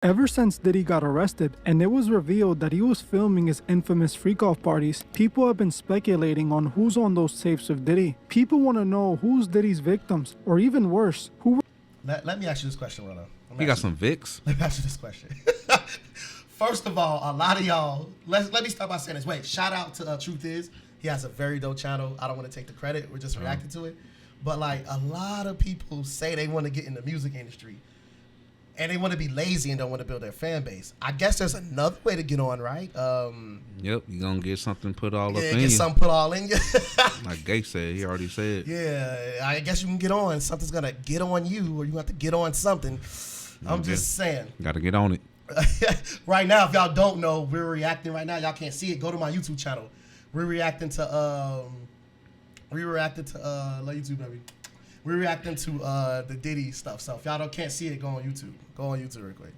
Ever since Diddy got arrested and it was revealed that he was filming his infamous freak-off parties, people have been speculating on who's on those tapes with Diddy. People want to know who's Diddy's victims, or even worse, who... Let me ask you this question, Rono. You got some Vicks? Let me ask you this question. First of all, a lot of y'all, let me start by saying this. Wait, shout out to Truth Is. He has a very dope channel. I don't want to take the credit. We're just reacting to it. But like a lot of people say they want to get in the music industry and they want to be lazy and don't want to build their fan base. I guess there's another way to get on, right? Yep, you're going to get something put all up in get you. something put all in you. Like Gay said, he already said. Yeah, I guess you can get on. Something's going to get on you, or you have to get on something. I'm just saying. Got to get on it. Right now, if y'all don't know, we're reacting right now. Y'all can't see it. Go to my YouTube channel. We're reacting to YouTube, baby. We're reacting to the Diddy stuff. So if y'all can't see it, go on YouTube. Go on YouTube real quick.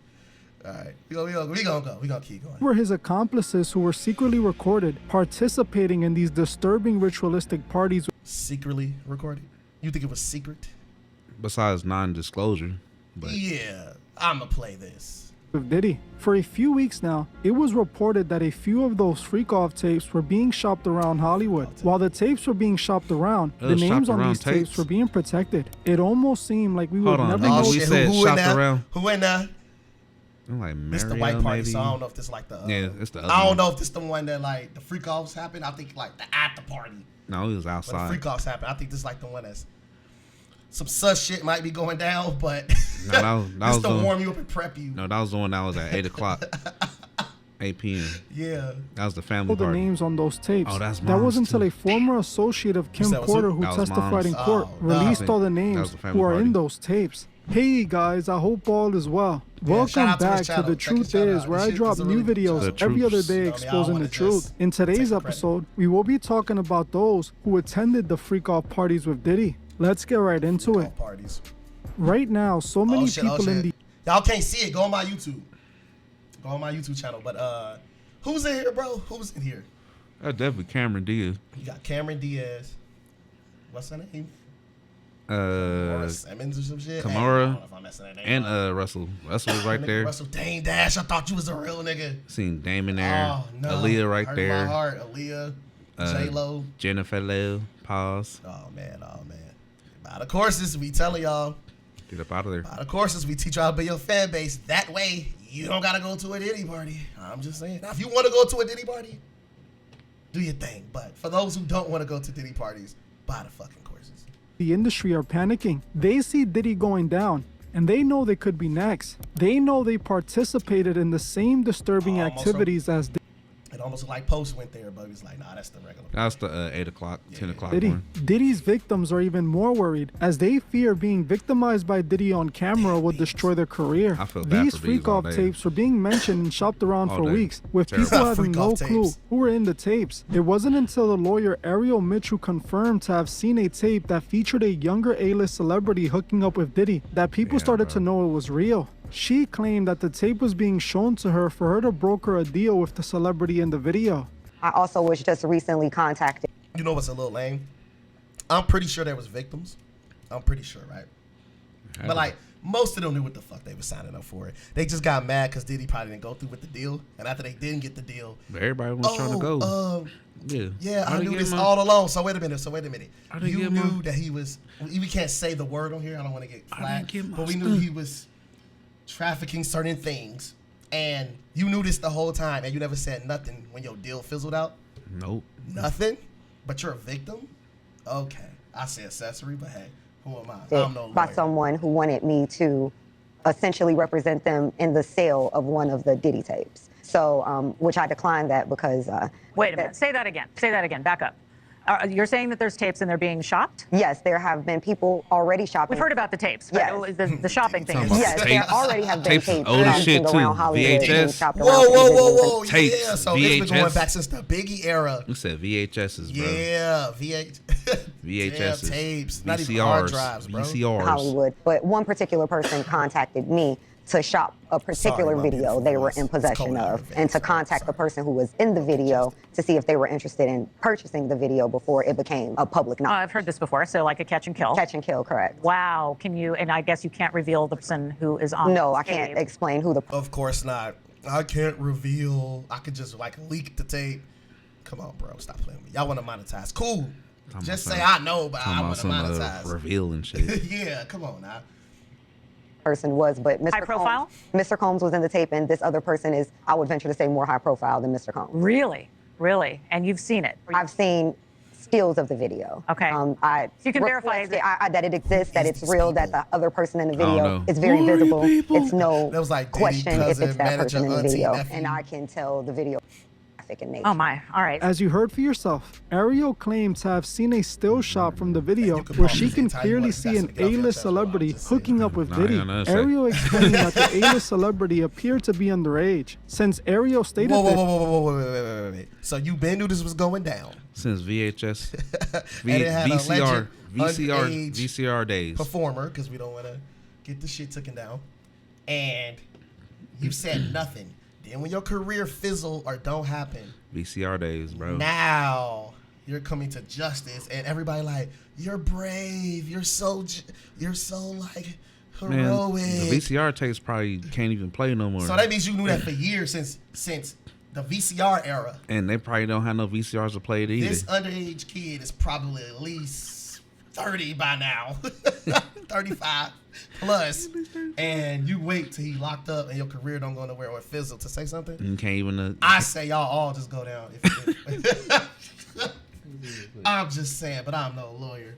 All right, we gonna keep going. were his accomplices who were secretly recorded participating in these disturbing ritualistic parties. Secretly recorded? You think it was secret? Besides non-disclosure. But Yeah, I'ma play this. With Diddy. For a few weeks now, it was reported that a few of those freak-off tapes were being shopped around Hollywood. While the tapes were being shopped around, the names on these tapes were being protected. It almost seemed like we would never know. We said shopped around. Who in there? I'm like, It's the white party, so I don't know if this like the. Yeah, it's the other I don't one. know if this the one that like the freak-offs happened. I think like the after party. No, he was When the outside. freak-offs happened. I think this is like the one that's some sus shit might be going down, but No, that this was to the, warm you up and prep you. No, that was the one that was at 8 o'clock. 8 p.m. Yeah. That was the family the party. names on those tapes. Oh, that's that mom's wasn't until too. a former associate of Kim said was Porter who? who That was testified mom's. in court Oh, no. released all the That names was the family who are in party. those tapes. Hey guys, I hope all is well. shout Welcome out to his back to channel. The Check his Truth channel Is, out. where This I shit drop is a new really good videos channel. every other Truths. day I exposing wanna the truth. just In today's take the credit. episode, we will be talking about those who attended the freak-off parties with Diddy. Let's get right into it. Parties. Right now, so many people in the... Y'all can't see it. Go on my YouTube. Go on my YouTube channel. But who's in here, bro? Who's in here? That's definitely Cameron Diaz. You got Cameron Diaz. What's her name? Kamara Simmons or some shit. Hey, I Kamara don't know if I'm messing that name and up. Russell. Russell was right Nigga, there. Russell Dane Dash. I thought you was a real nigga. Seen Damon there. Oh no. Aaliyah right Hurt there. My heart. Aaliyah. J-Lo. Jennifer Love. Pause. Oh man. By the courses, we telling y'all. Get up out of there. By the courses, we teach y'all to build your fan base. That way, you don't gotta go to a Diddy party. I'm just saying. Now, if you want to go to a Diddy party, do your thing. But for those who don't want to go to Diddy parties, buy the fucking courses. The industry are panicking. They see Diddy going down, and they know they could be next. They know they participated in the same disturbing Almost activities as It almost looked like Post went there, but he's like, nah, that's the regular. That's the 8 o'clock, 10 o'clock Diddy. one. Diddy's victims are even more worried as they fear being victimized by Diddy on camera would destroy their career. I feel bad These for these all freak-off day. tapes were being mentioned and shopped around All for day. weeks, with Terrible. people having no Freak-off clue tapes. who were in the tapes. It wasn't until the lawyer Ariel Mitchell confirmed to have seen a tape that featured a younger A-list celebrity hooking up with Diddy that people Yeah, started bro. to know it was real. She claimed that the tape was being shown to her for her to broker a deal with the celebrity in the video. I also was just recently contacted. You know what's a little lame? I'm pretty sure there was victims. I'm pretty sure, right? But like, most of them knew what the fuck they were signing up for. They just got mad because Diddy probably didn't go through with the deal. And after they didn't get the deal, Everybody was trying to go. yeah, I How'd he knew get this my- all along. So wait a minute. How'd he You get knew my- that he was, we can't say the word on here. I don't want to get I flagged. didn't get my But we knew stuff. he was trafficking certain things. And you knew this the whole time. And you never said nothing when your deal fizzled out. Nope. Nothing? But you're a victim? Okay. I say accessory, but hey, who am I? I'm no By lawyer. someone who wanted me to essentially represent them in the sale of one of the Diddy tapes. So, which I declined that because... Wait a minute. Say that again. Say that again. Back up. You're saying that there's tapes and they're being shopped? Yes, there have been people already shopping. We've heard about the tapes, but Yes. the shopping thing. Talking about Yes, there tapes. already have been Tapes is tapes old as bouncing shit, too. around Hollywood being VHS. shopped around Whoa, for whoa, individuals. whoa, whoa. Tapes, Yeah, so it's been going VHS. back since the Biggie era. You said VHSs, bro. Yeah, VHSs. Damn, tapes. Not even hard VCRs. drives, bro. VCRs. Hollywood. But one particular person contacted me to shop a particular video they were in possession of, and to contact the person who was in the video to see if they were interested in purchasing the video before it became a public knowledge. I've heard this before, so like a catch and kill. Catch and kill, correct. Wow, can you, and I guess you can't reveal the person who is on No, the I can't explain who the... Of course not. I can't reveal. I could just like leak the tape. Come on, bro. Stop playing with me. Y'all want to monetize. Cool. Just say I know, but I want to monetize. Revealing shit. Yeah, come on now. person was, but Mr. High profile? Mr. Combs was in the tape, and this other person is, I would venture to say, more high profile than Mr. Combs. Really? Really? And you've seen it? I've seen stills of the video. Okay. So you can verify that it exists, that it's real, that the other person in the video is very visible. It's no question if it's that person in the video. And I can tell the video in nature. Oh my, all right. As you heard for yourself, Ariel claims to have seen a still shot from the video where she can clearly see an A-list celebrity hooking up with Diddy. Ariel explained that the A-list celebrity appeared to be underage. Since Ariel stated wait. So you been knew this was going down? Since VHS, VCR days. Performer, because we don't want to get the shit taken down. And you said nothing. Then when your career fizzle or don't happen, VCR days, bro. Now you're coming to justice, and everybody like, you're brave. You're so like heroic. Man, the VCR tapes probably can't even play no more. So that means you knew that for years since the VCR era. And they probably don't have no VCRs to play it either. This underage kid is probably at least 30 by now, 35 plus, and you wait till he locked up and your career don't go nowhere or fizzle to say something. You can't even. I say y'all all just go down. I'm just saying, but I'm no lawyer.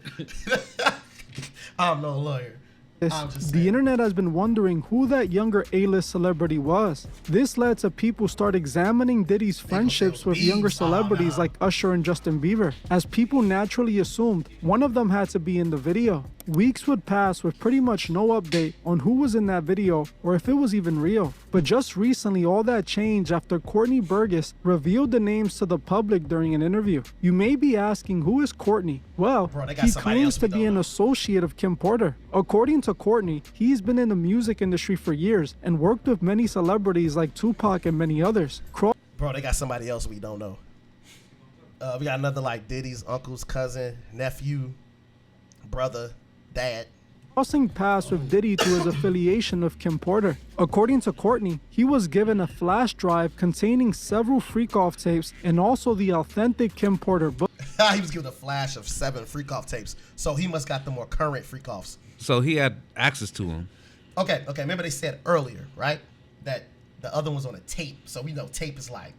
I'm no lawyer. The internet has been wondering who that younger A-list celebrity was. This led to people start examining Diddy's friendships with younger celebrities like Usher and Justin Bieber, as people naturally assumed one of them had to be in the video. Weeks would pass with pretty much no update on who was in that video or if it was even real. But just recently, all that changed after Courtney Burgess revealed the names to the public during an interview. You may be asking, who is Courtney? Well, he claims to be an associate of Kim Porter. According to Courtney, he's been in the music industry for years and worked with many celebrities like Tupac and many others. Bro, they got somebody else we don't know. We got another like Diddy's uncle's cousin, nephew, brother, dad. Crossing paths with Diddy to his affiliation of Kim Porter. According to Courtney, he was given a flash drive containing several freak-off tapes and also the authentic Kim Porter book. He was given a flash of 7 freak-off tapes, so he must got the more current freak-offs. So he had access to them. Okay. Remember they said earlier, right, that the other one's on a tape, so we know tape is like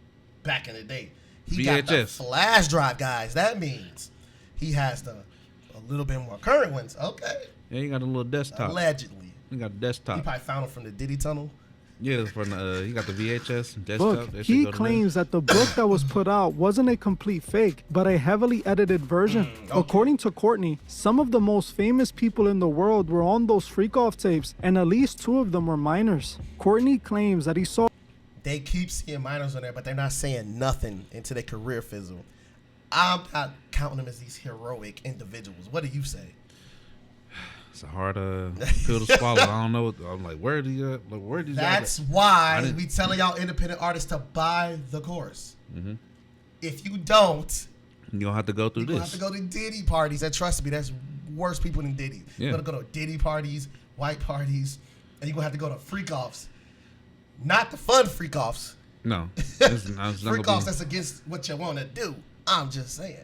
back in the day. He got the flash drive, guys. That means he has a little bit more current ones. Okay. Yeah, he got a little desktop. Allegedly. He got a desktop. He probably found them from the Diddy tunnel. Yeah, from he got the VHS desktop. Book. He claims that the book that was put out wasn't a complete fake, but a heavily edited version. Okay. According to Courtney, some of the most famous people in the world were on those freak-off tapes, and at least 2 of them were minors. Courtney claims that he saw... They keep seeing minors on there, but they're not saying nothing into their career fizzle. I'm not counting them as these heroic individuals. What do you say? It's a hard pill to swallow. I don't know. I'm like, where do you? That's why we telling y'all independent artists to buy the course. Mm-hmm. If you don't, you're gonna have to go through this. You have to go to Diddy parties. And trust me, that's worse people than Diddy. Yeah. You're gonna go to Diddy parties, white parties, and you're gonna have to go to freak-offs. Not the fun freak-offs. No. Freak-offs that's against what you want to do. I'm just saying.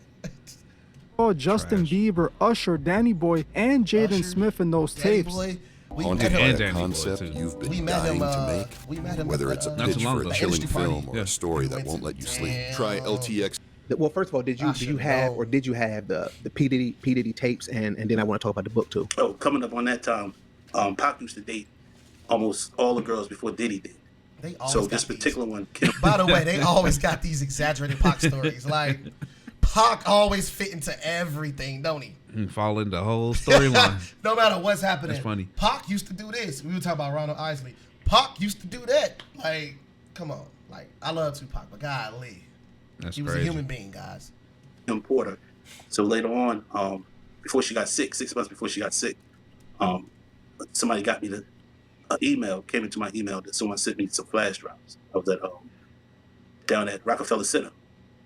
Justin Bieber, Usher, Danny Boy, and Jaden Smith in those tapes. Haunted by a concept you've been dying to make, whether it's a pitch for a chilling film or a story that won't let you sleep. Try LTX. Well, first of all, did you have the P Diddy tapes, and then I want to talk about the book too. Oh, coming up on that time, Pac used to date almost all the girls before Diddy did. So this particular one. By the way, they always got these exaggerated Pac stories. Like Pac always fit into everything, don't he? And fall into the whole storyline. No matter what's happening. That's funny. Pac used to do this. We were talking about Ronald Isley. Pac used to do that. Like, come on. Like, I love Tupac, but golly. He was a human being, guys. Kim Porter. So later on, before she got sick, 6 months before she got sick, somebody got me an email came into my email that someone sent me some flash drives. I was at down at Rockefeller Center,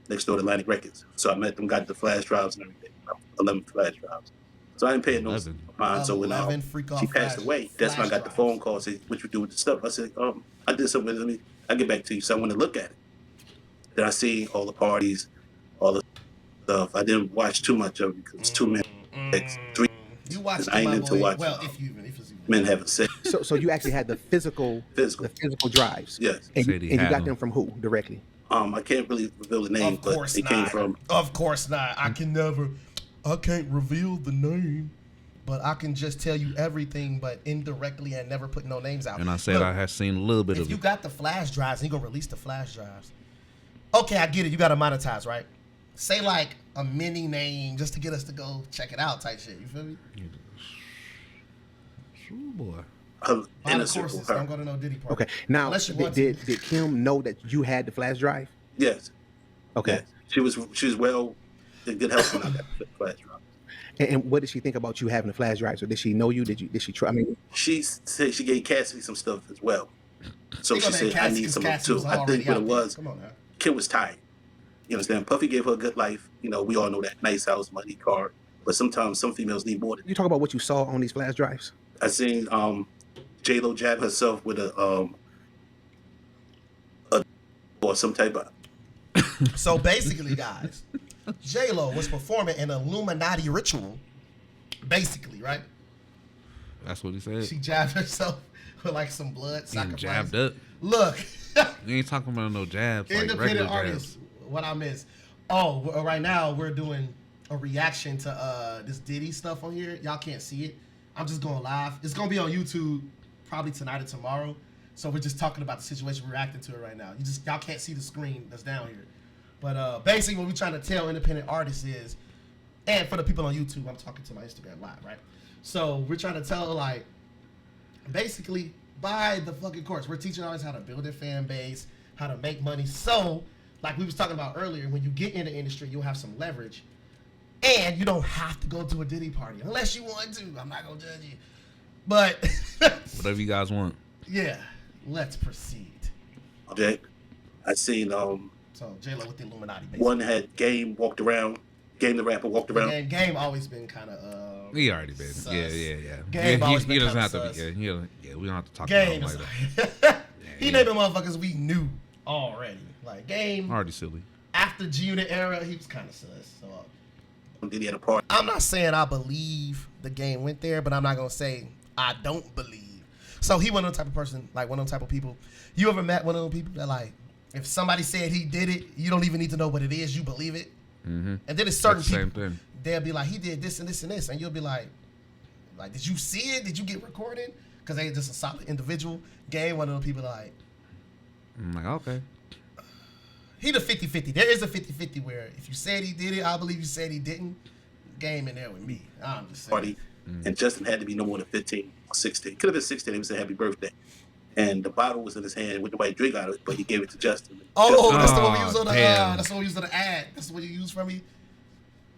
next door to Atlantic Records. So I met them, got the flash drives and everything. 11 flash drives. So I didn't pay no mind. So when she passed away, that's when I got the phone call, say, what you do with the stuff? I said, I did something with it. I'll get back to you. So I went to look at it. Then I see all the parties, all the stuff. I didn't watch too much of it because it's 2 minutes, 3. You watched I ain't into watching. Well, if you men having sex. So you actually had the physical drives. Yes. And you got them from who directly? I can't really reveal the name, but they came from. Of course not. I can't reveal the name, but I can just tell you everything, but indirectly and never put no names out. And I said, look, I have seen a little bit of it. If you got the flash drives and you gonna release the flash drives, okay, I get it. You gotta monetize, right? Say like a mini name just to get us to go check it out, type shit. You feel me? Sure, boy. Courses, I'm gonna know Diddy part. Okay, now did Kim know that you had the flash drive? Yes. Okay. Yes. She was well in good health when I got the flash drive. And what did she think about you having the flash drives? Or did she know you? Did she try? I mean, she said she gave Cassidy some stuff as well. So she said, I need some of it too. I think what it was, Kim was tired. You understand? Puffy gave her a good life. You know, we all know that. Nice house, money, car. But sometimes some females need more than that. You talk about what you saw on these flash drives? I seen J-Lo jab herself with a or some type of. So basically, guys, J-Lo was performing an Illuminati ritual. Basically, right? That's what he said. She jabbed herself with like some blood. Jabbed up. Look. You ain't talking about no jabs. Independent like artists. Jabs. What I miss. Oh, right now we're doing a reaction to this Diddy stuff on here. Y'all can't see it. I'm just going live. It's going to be on YouTube probably tonight or tomorrow. So we're just talking about the situation. We're reacting to it right now. Y'all can't see the screen that's down here. But basically what we're trying to tell independent artists is, and for the people on YouTube, I'm talking to my Instagram live, right? So we're trying to tell, like, basically buy the fucking course. We're teaching artists how to build their fan base, how to make money. So, like we was talking about earlier, when you get in the industry, you'll have some leverage. And you don't have to go to a Diddy party unless you want to. I'm not going to judge you. But whatever you guys want. Yeah. Let's proceed. Okay. I seen so J-Lo with the Illuminati basically. One had Game walked around. Game the rapper walked around. And Game always been kind of he already been. Sus. Yeah. Game always been he doesn't have sus. to be. Yeah, we don't have to talk Game about him like that. He naming motherfuckers we knew already. Like Game. Already silly. After G-Unit era, he was kind of sus. So did he at a party? I'm not saying I believe the Game went there, but I'm not gonna say I don't believe. So he one of the type of person, like one of them type of people. You ever met one of those people that like, if somebody said he did it, you don't even need to know what it is, you believe it. Mm-hmm. And then it's certain That's the people, same thing. They'll be like, he did this and this and this, and you'll be like, did you see it? Did you get recorded? Because they just a solid individual. Game one of those people like, I'm like, okay. He the 50-50. There is a 50-50 where if you said he did it, I believe you said he didn't. Game in there with me. I'm just saying. Party. And Justin had to be no more than 15 or 16. Could have been 16. He said happy birthday. And the bottle was in his hand with the white drink out of it, but he gave it to Justin. That's the one we used on the that's the one we used on the ad. That's the one you used for me.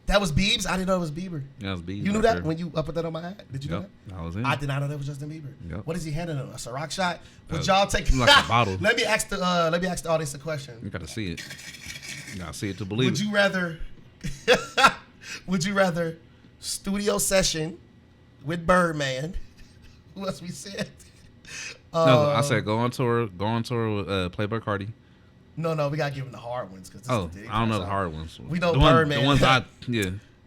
That was Biebs? I didn't know it was Bieber. Yeah, it was Biebs. You knew that when you put that on my ad? Did you know that? I was in. I did not know that was Justin Bieber. Yep. What is he handing him? A Ciroc shot? Would y'all take like a bottle? Let me ask the audience a question. You gotta see it. You gotta see it to believe it. Would you rather studio session with Birdman? Who else we said? No, I said go on tour with Playboy Cardi. No, we gotta give him the hard ones because I don't know the hard ones. We know Birdman. The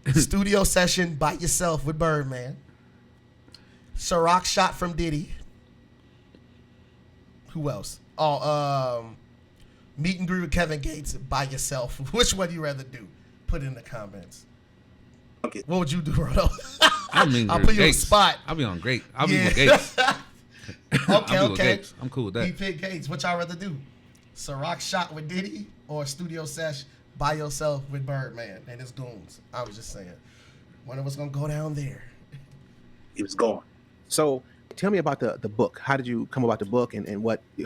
ones Studio session by yourself with Birdman. Ciroc shot from Diddy. Who else? Meet and greet with Kevin Gates by yourself. Which one do you rather do? Put it in the comments. Okay. What would you do, Rodo? I'll put you on the spot. I'll be on great. I'll be with Gates. Okay. I'm cool with that. He picked Gates. What y'all rather do? Ciroc shot with Diddy or studio sesh by yourself with Birdman and his goons? I was just saying. One of us gonna go down there. He was gone. So tell me about the book. How did you come about the book and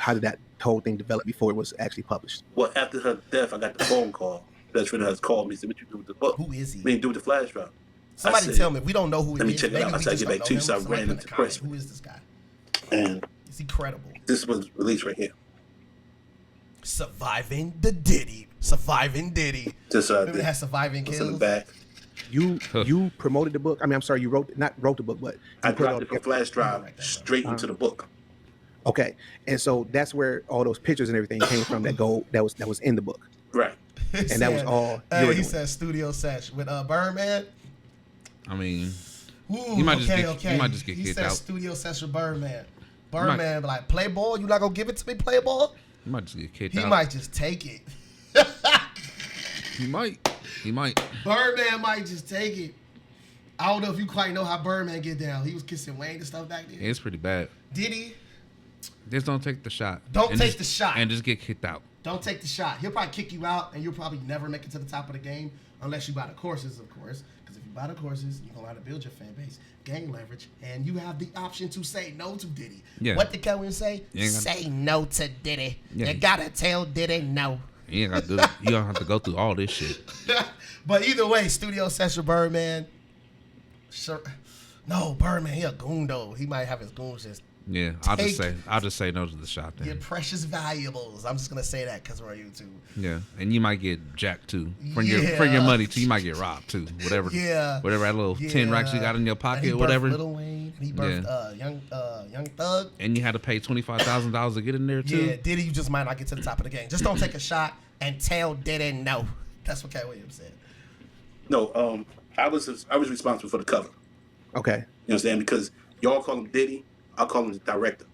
how did that whole thing develop before it was actually published? Well, after her death, I got the phone call. Best friend has called me and said, what you do with the book? Who is he? What you do with the flash drive? Somebody tell me. We don't know who he is. Let me check it out. I said, I get back to you. So I ran into the press. Who is this guy? And He's incredible. This was released right here. Surviving Diddy. Just Remember it has Surviving Kills Kills? in the back. You promoted the book. I mean, I'm sorry, you not wrote the book, but I dropped it from flash drive straight into the book. Okay, and so that's where all those pictures and everything came from. That was in the book. Right. And that was all. He said studio sesh with Birdman. I mean, Ooh, you might okay. just get he kicked said out. Studio sesh with Birdman. Birdman be like, play ball? You not gonna give it to me, play ball? You might just get kicked He out. might just take it. He might. Birdman might just take it. I don't know if you quite know how Birdman get down. He was kissing Wayne and stuff back then. Yeah, it's pretty bad. Diddy, Just don't take the shot. Don't take the shot. And just get kicked out. Don't take the shot. He'll probably kick you out, and you'll probably never make it to the top of the game unless you buy the courses, of course. Because if you buy the courses, you're going to learn to build your fan base, gain leverage, and you have the option to say no to Diddy. Yeah. What did Kelvin say? Say no to Diddy. Yeah. You got to tell Diddy no. You ain't got to do it. You don't have to go through all this shit. But either way, studio session Birdman. Sure. No, Birdman, he a goon though. He might have his goons just Yeah, I'll just say no to the shot then. your precious valuables. I'm just gonna say that because we're on YouTube. Yeah, and you might get jacked too for your money too. You might get robbed too. Whatever. Yeah. Whatever that little 10 racks you got in your pocket, or whatever. Lil Wayne. And he birthed Young Thug. And you had to pay $25,000 to get in there too. Yeah, Diddy, you just might not get to the top of the game. Just don't take a shot and tell Diddy no. That's what Cat Williams said. No, I was responsible for the cover. Okay. You understand? Because y'all call him Diddy, I'll call him the director.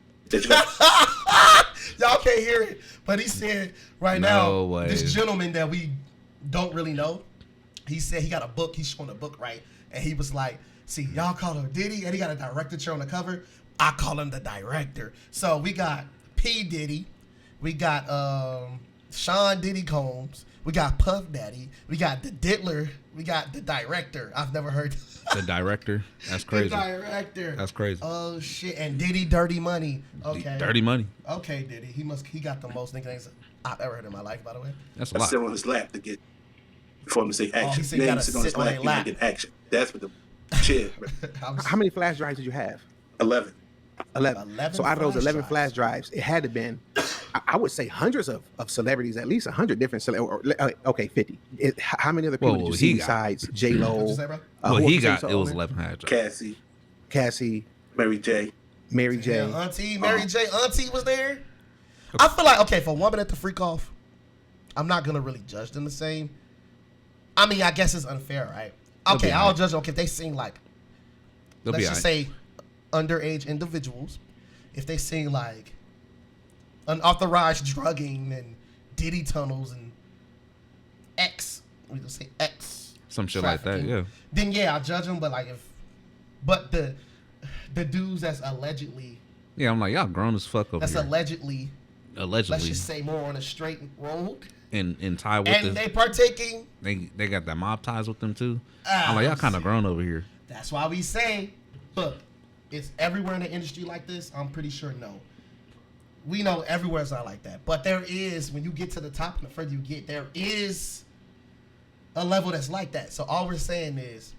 Y'all can't hear it, but he said No way. this gentleman that we don't really know, he said he got a book. He's showing a book, right? And he was like, see, y'all call him Diddy, and he got a director on the cover. I call him the director. So we got P. Diddy. We got Sean Diddy Combs. We got Puff Daddy. We got the Diddler. We got the director. I've never heard The director? That's crazy. The director. That's crazy. Oh shit! And Diddy Dirty Money. Okay. Dirty Money. Okay, Diddy. He got the most nicknames I've ever heard in my life. By the way. That's a I lot. sit on his lap to get before him to say action. he said you gotta sit on his sit on lap, their you lap. get action. That's what the shit. How many flash drives did you have? 11. 11 So out of those flash 11 drives. flash drives, it had to been, I would say hundreds of celebrities, at least 100 different okay, 50. How many other people did you see besides J Lo? What'd you say, bro? It was 11 hard drives. Cassie, Mary J. Yeah, Auntie Mary J. Auntie was there. I feel like for a woman at the freak off, I'm not gonna really judge them the same. I mean, I guess it's unfair, right? Okay, I'll judge them. Okay, if they sing like, let's just say, underage individuals, if they sing like unauthorized drugging and Diddy tunnels and we just say X, some shit like that, yeah. Then I'll judge them. But but the dudes that's allegedly, I'm like, y'all grown as fuck over that's here. allegedly, let's just say more on a straight road. And tie with And they partaking. They got that mob ties with them too. I'm like, y'all kind of grown over here. That's why we say, look, it's everywhere in the industry like this. I'm pretty sure no. We know everywhere it's not like that. But there is, when you get to the top and the further you get, there is a level that's like that. So all we're saying is,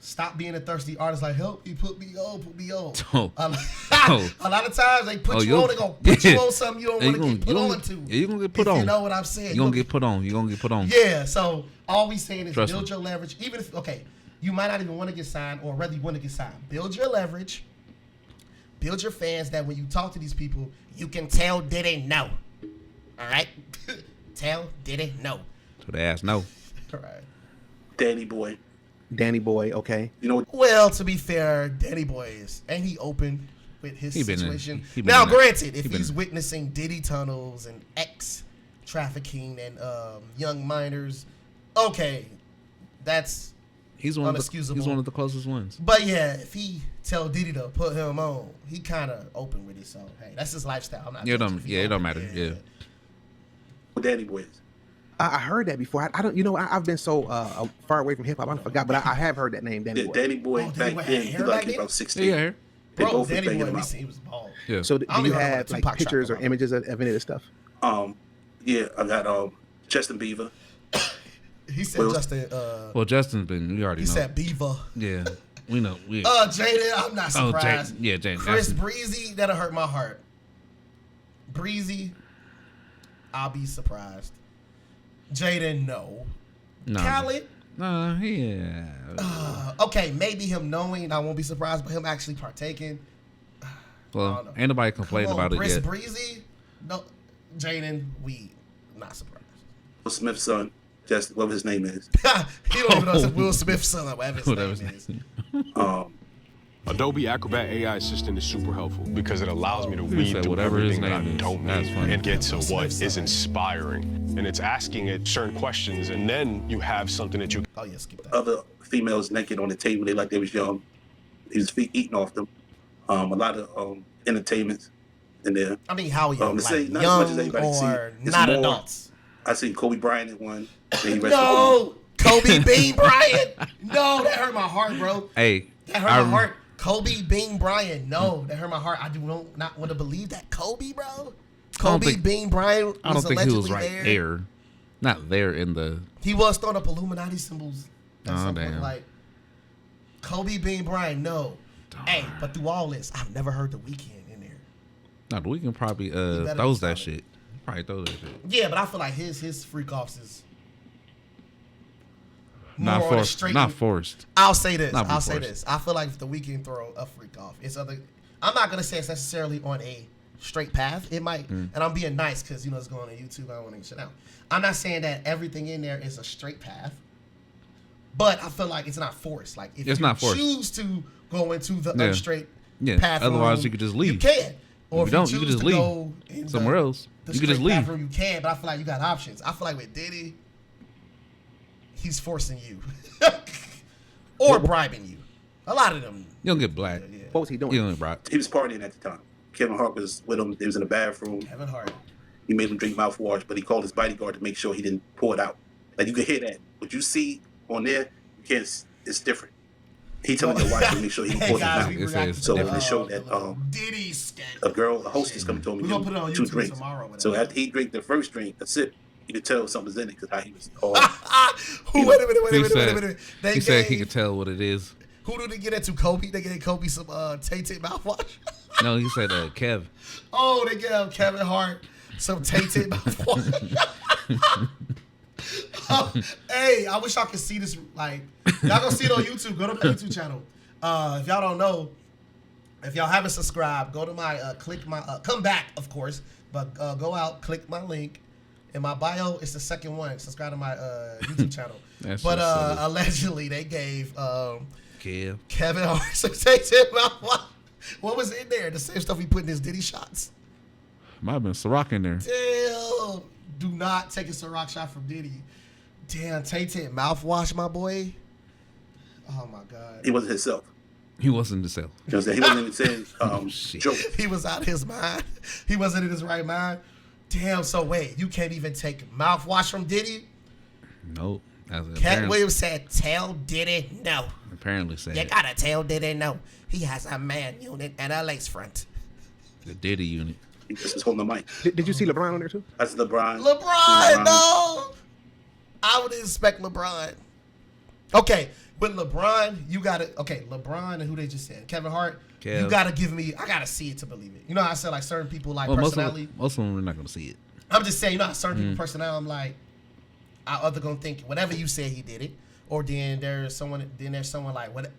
stop being a thirsty artist. Like, help me, put me on. A lot of times they put you on, they're going to put you on something you don't want to get put on to. Yeah, you're going to get put on. You know what I'm saying. You're going to get put on. You're going to get put on. Yeah, so all we saying is Trust build me. your leverage. Even if, you might not even want to get signed, or rather you want to get signed. Build your leverage. Build your fans that when you talk to these people, you can tell Diddy no. All right? Tell Diddy no. So they ask no. All right. Danny Boy. Okay. You know, Well, to be fair, Danny Boy ain't he open with his situation? Now, in granted, if he's witnessing Diddy tunnels and X trafficking and young minors, that's He's one unexcusable. He's one of the closest ones. But yeah, if he tell Diddy to put him on, he kind of open with it. So hey, that's his lifestyle. I'm not. It don't matter. Yeah. What Danny Boy is. I heard that before. I don't. You know, I've been so far away from hip hop. I forgot, but I have heard that name, Danny Boy. Danny Boy back then, he was like about 16. Yeah. Bro, Danny Boy, he was bald. Yeah. So do you have about like Tupac pictures or shot, images of any of this stuff? Yeah, I got Justin Bieber. He said Justin. Well, Justin's been. We already know. He said Beaver. Yeah. We know. Jaden, I'm not surprised. Jaden. Chris Breezy, that'll hurt my heart. Breezy, I'll be surprised. Jaden, no. Khaled, yeah. Okay, maybe him knowing, I won't be surprised, but him actually partaking. Well, ain't nobody complaining about it yet. Breezy, no. Jaden, we not surprised. Will Smith's son, just whatever his name is. He don't even know it's Will Smith's son, whatever his name is. Adobe Acrobat AI Assistant is super helpful because it allows me to read through everything that I don't need and get to what is inspiring. And it's asking it certain questions, and then you have something that you... Oh, yeah, skip that. Other females naked on the table, they like they was young. He was eating off them. A lot of entertainment in there. I mean, how young? Like young as much as everybody or see. not more, adults? I seen Kobe Bryant in one. No! Kobe Bean Bryant! No, that hurt my heart, bro. Hey. That hurt my heart. Kobe Bean Bryant. No, that hurt my heart. I do not want to believe that. Kobe, bro. Kobe Bean Bryant was I don't think he was right there. Not there in the... He was throwing up Illuminati symbols. Oh, damn. Like, Kobe Bean Bryant, no. Darn. Hey, but through all this, I've never heard The Weeknd in there. No, The Weeknd probably throws that shit. Probably throws that shit. Yeah, but I feel like his freak offs is... Not forced. I'll say this. I feel like if The Weeknd throw a freak off, it's other. I'm not gonna say it's necessarily on a straight path. It might, and I'm being nice because it's going on YouTube. I don't want to get shit out. I'm not saying that everything in there is a straight path, but I feel like it's not forced. Like if you choose to go into the unstraight path, otherwise you could just leave. You can, or if you don't, choose you could just leave somewhere else. You could just leave. Path, you can, but I feel like you got options. I feel like with Diddy, he's forcing you or bribing you. A lot of them. You don't get black. Yeah. What was he doing? You don't get bribed. He was partying at the time. Kevin Hart was with him. They was in the bathroom. Kevin Hart. He made him drink mouthwash, but he called his bodyguard to make sure he didn't pour it out. Like you could hear that. What you see on there, you can't. It's different. He telling your wife to make sure he didn't pour it out. So when they showed that Diddy a hostess coming to him and gave him 2 drinks. So after he drank the first drink, a sip, you could tell something's in it because how he was. Wait a minute. He said he could tell what it is. Who did they get into? Kobe? They get Kobe some Tay-Tay mouthwash? No, he said Kev. Oh, they get Kevin Hart some Tay-Tay mouthwash. Hey, I wish y'all could see this. Like, y'all gonna see it on YouTube. Go to my YouTube channel. If y'all don't know, if y'all haven't subscribed, go to my come back, of course, but go out, click my link. In my bio, it's the second one. Subscribe to my YouTube channel. But allegedly, they gave Kevin Hart some Tay-Tay mouthwash. What was in there? The same stuff he put in his Diddy shots. Might have been Ciroc in there. Damn. Do not take a Ciroc shot from Diddy. Damn, Tay-Tay mouthwash, my boy. Oh, my God. He wasn't himself. He wasn't himself. You know what I'm saying? He wasn't even saying jokes. He was out of his mind. He wasn't in his right mind. Damn, so wait, you can't even take mouthwash from Diddy? Nope. Cat Williams said, tell Diddy no. Apparently said you gotta tell Diddy no. He has a man unit and a lace front. The Diddy unit. He just was holding the mic. Did you see LeBron on there too? That's LeBron. LeBron, no. I would expect LeBron. Okay, with LeBron, you gotta, LeBron and who they just said, Kevin Hart, you gotta give me, I gotta see it to believe it. You know how I said like certain people like personality? Most of them are not gonna see it. I'm just saying, you know how certain people personality, I'm like, I other gonna think whatever you said he did it. Or then there's someone like, what?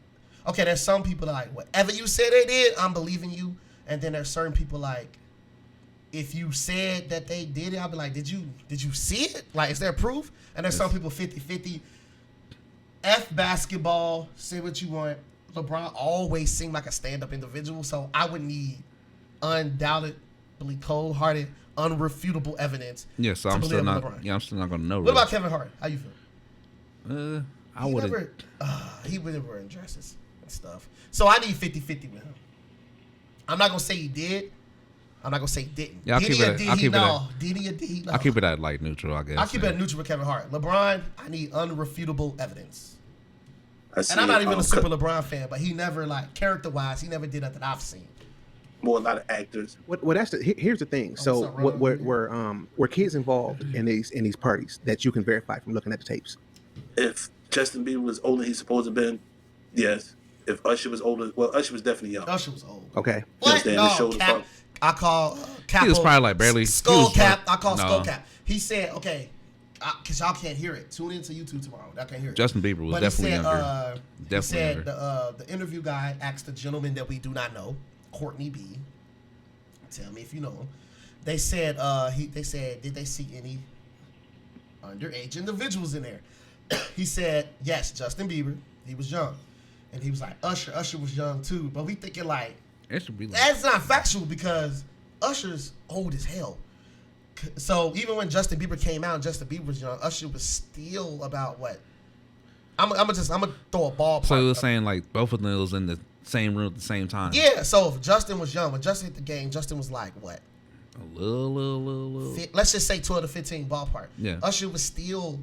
Okay, there's some people like, whatever you said they did, I'm believing you. And then there's certain people like, if you said that they did it, I'll be like, did you see it? Like, is there proof? And there's some people 50-50. F basketball, say what you want. LeBron always seemed like a stand-up individual, so I would need undoubtedly cold-hearted, unrefutable evidence. Yeah, so I'm still not gonna know. What about Kevin Hart? How you feel? I wouldn't. He would never wear dresses and stuff. So I need 50-50 with him. I'm not gonna say he did. I'm not gonna say he didn't. Yeah, I'll keep it at like neutral, I guess. I'll keep it at neutral with Kevin Hart. LeBron, I need unrefutable evidence. And I'm not even a super LeBron fan, but he never, like, character-wise, he never did nothing I've seen. More a lot of actors. Well, here's the thing. So were kids involved in these parties that you can verify from looking at the tapes? If Justin Bieber was older than he's supposed to have been, yes. If Usher was older, well, Usher was definitely young. Usher was old. Okay. What? No, I call Capo. He was probably like barely. Skull Cap. I call Skull Cap. He said, okay, because y'all can't hear it. Tune into YouTube tomorrow. Y'all can't hear it. Justin Bieber was definitely younger. He said the interview guy asked the gentleman that we do not know, Courtney B. Tell me if you know him. They said, did they see any underage individuals in there? He said, yes, Justin Bieber. He was young. And he was like, Usher. Usher was young too. But we thinking like, that's not factual because Usher's old as hell. So even when Justin Bieber came out, Justin Bieber was young. Usher was still about what? I'm gonna throw a ball. So you were saying like both of them was in the same room at the same time. Yeah. So if Justin was young, when Justin hit the game, Justin was like what? A little. Let's just say 12 to 15 ballpark. Yeah. Usher was still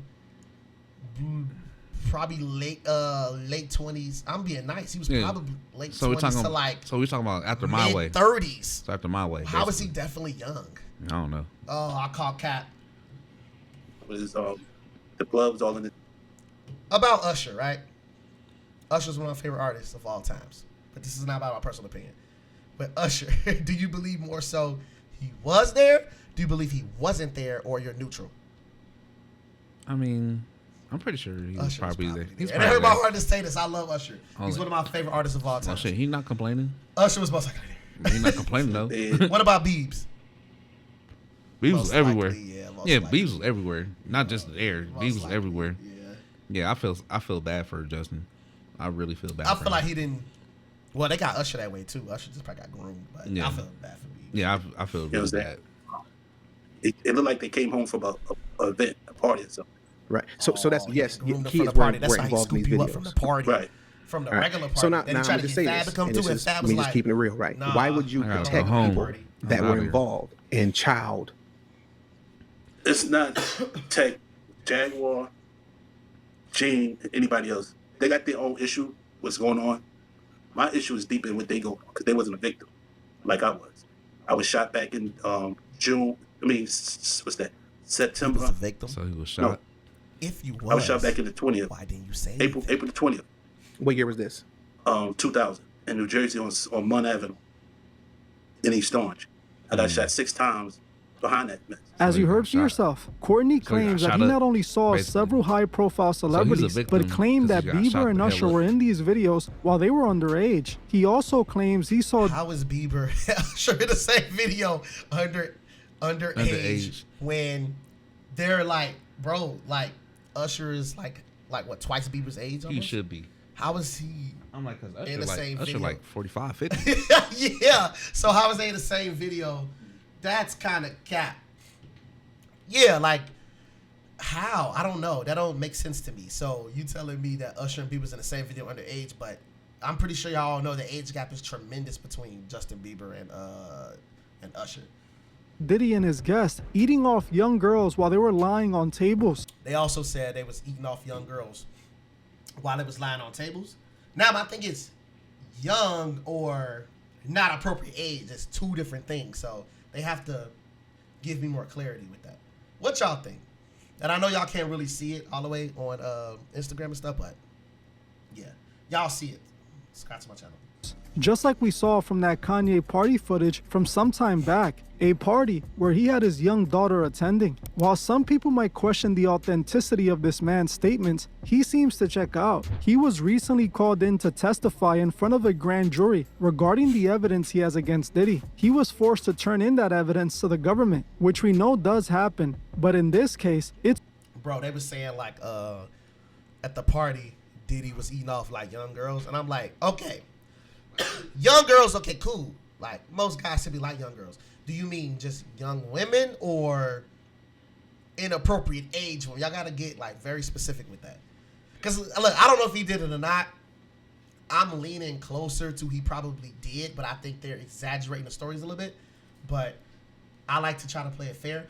probably late 20s. I'm being nice. He was probably late 20s to like. So we're talking about after My Way. 30s. So after My Way. How was he definitely young? I don't know. Oh, I call Cap. Was the blood was all in it. About Usher, right? Usher's one of my favorite artists of all times. But this is not about my personal opinion. But Usher, do you believe more so he was there? Do you believe he wasn't there, or you're neutral? I mean, I'm pretty sure he was probably there. And I heard my heart to say this. I love Usher. He's one of my favorite artists of all time. Oh shit, he's not complaining. Usher was most likely there. He's not complaining though. What about Biebs? Biebs was everywhere. Biebs was everywhere. Not just there. Biebs was everywhere. Yeah, I feel bad for Justin. I really feel bad. I feel like he didn't. Well, they got Usher that way too. Usher just probably got groomed, but I feel bad for Biebs. Yeah, I feel really bad. It looked like they came home from a event, a party or something. Right. So that's yes. Kids were involved in these videos. From the party. Right. From the regular party. So now I'm just saying this, and this is me just keeping it real, right? Why would you protect people that were involved in child? It's not Tech, Jaguar, Gene, anybody else. They got their own issue. What's going on? My issue is deep in what they go on because they wasn't a victim, like I was. I was shot back in June. I mean, what's that? September. He was a victim. So he was shot. No. If you was, I was shot back in the 20th. Why didn't you say April the 20th? What year was this? 2000 in New Jersey on Munn Avenue in East Orange. I got shot 6 times behind that mess. As you heard for yourself, Courtney claims that he not only saw several high-profile celebrities, but claimed that Bieber and Usher were in these videos while they were underage. He also claims he saw. How is Bieber Usher in the same video underage when they're like, bro, like Usher is like what, twice Bieber's age? Almost? He should be. How is he? I'm like, cause Usher in the same video? like 45, 50. Yeah. So how is they in the same video? That's kind of cap. Yeah, like how? I don't know. That don't make sense to me. So you telling me that Usher and Bieber's in the same video underage, but I'm pretty sure y'all all know the age gap is tremendous between Justin Bieber and Usher. Diddy and his guest eating off young girls while they were lying on tables. They also said they was eating off young girls while they was lying on tables. Now, I think it's young or not appropriate age. It's 2 different things. So they have to give me more clarity with that. What y'all think? And I know y'all can't really see it all the way on Instagram and stuff, but yeah, y'all see it. Subscribe to my channel. Just like we saw from that Kanye party footage from some time back, a party where he had his young daughter attending. While some people might question the authenticity of this man's statements, he seems to check out. He was recently called in to testify in front of a grand jury regarding the evidence he has against Diddy. He was forced to turn in that evidence to the government, which we know does happen, but in this case, it's... Bro, they were saying like at the party, Diddy was eating off like young girls, and I'm like, okay. Young girls, okay, cool. Like, most guys should be like young girls. Do you mean just young women or inappropriate age? Well, y'all got to get, like, very specific with that. Because, look, I don't know if he did it or not. I'm leaning closer to he probably did, but I think they're exaggerating the stories a little bit. But I like to try to play it fair.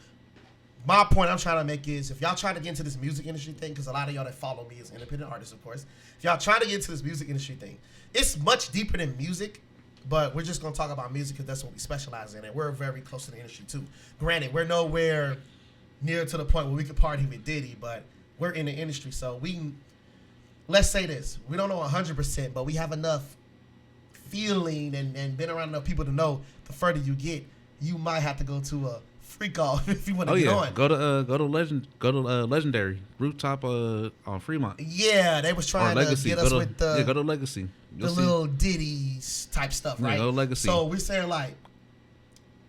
My point I'm trying to make is, if y'all trying to get into this music industry thing, because a lot of y'all that follow me as independent artists, of course, if y'all trying to get into this music industry thing, it's much deeper than music, but we're just going to talk about music because that's what we specialize in, and we're very close to the industry too. Granted, we're nowhere near to the point where we could party with Diddy, but we're in the industry, so let's say this, we don't know 100%, but we have enough feeling and been around enough people to know the further you get, you might have to go to a freak off if you want to get on. Go to Legendary Rooftop on Fremont. Yeah, they was trying to get us with the go to Legacy. The little Diddy type stuff, right? Go to Legacy. So we're saying like,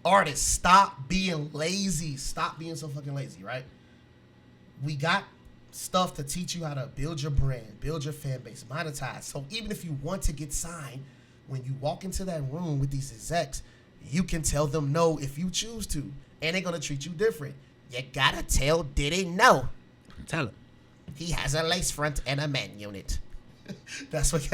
artists, stop being lazy. Stop being so fucking lazy, right? We got stuff to teach you how to build your brand, build your fan base, monetize. So even if you want to get signed, when you walk into that room with these execs, you can tell them no if you choose to, and they're gonna treat you different. You gotta tell Diddy no. Tell him. He has a lace front and a man unit. That's what.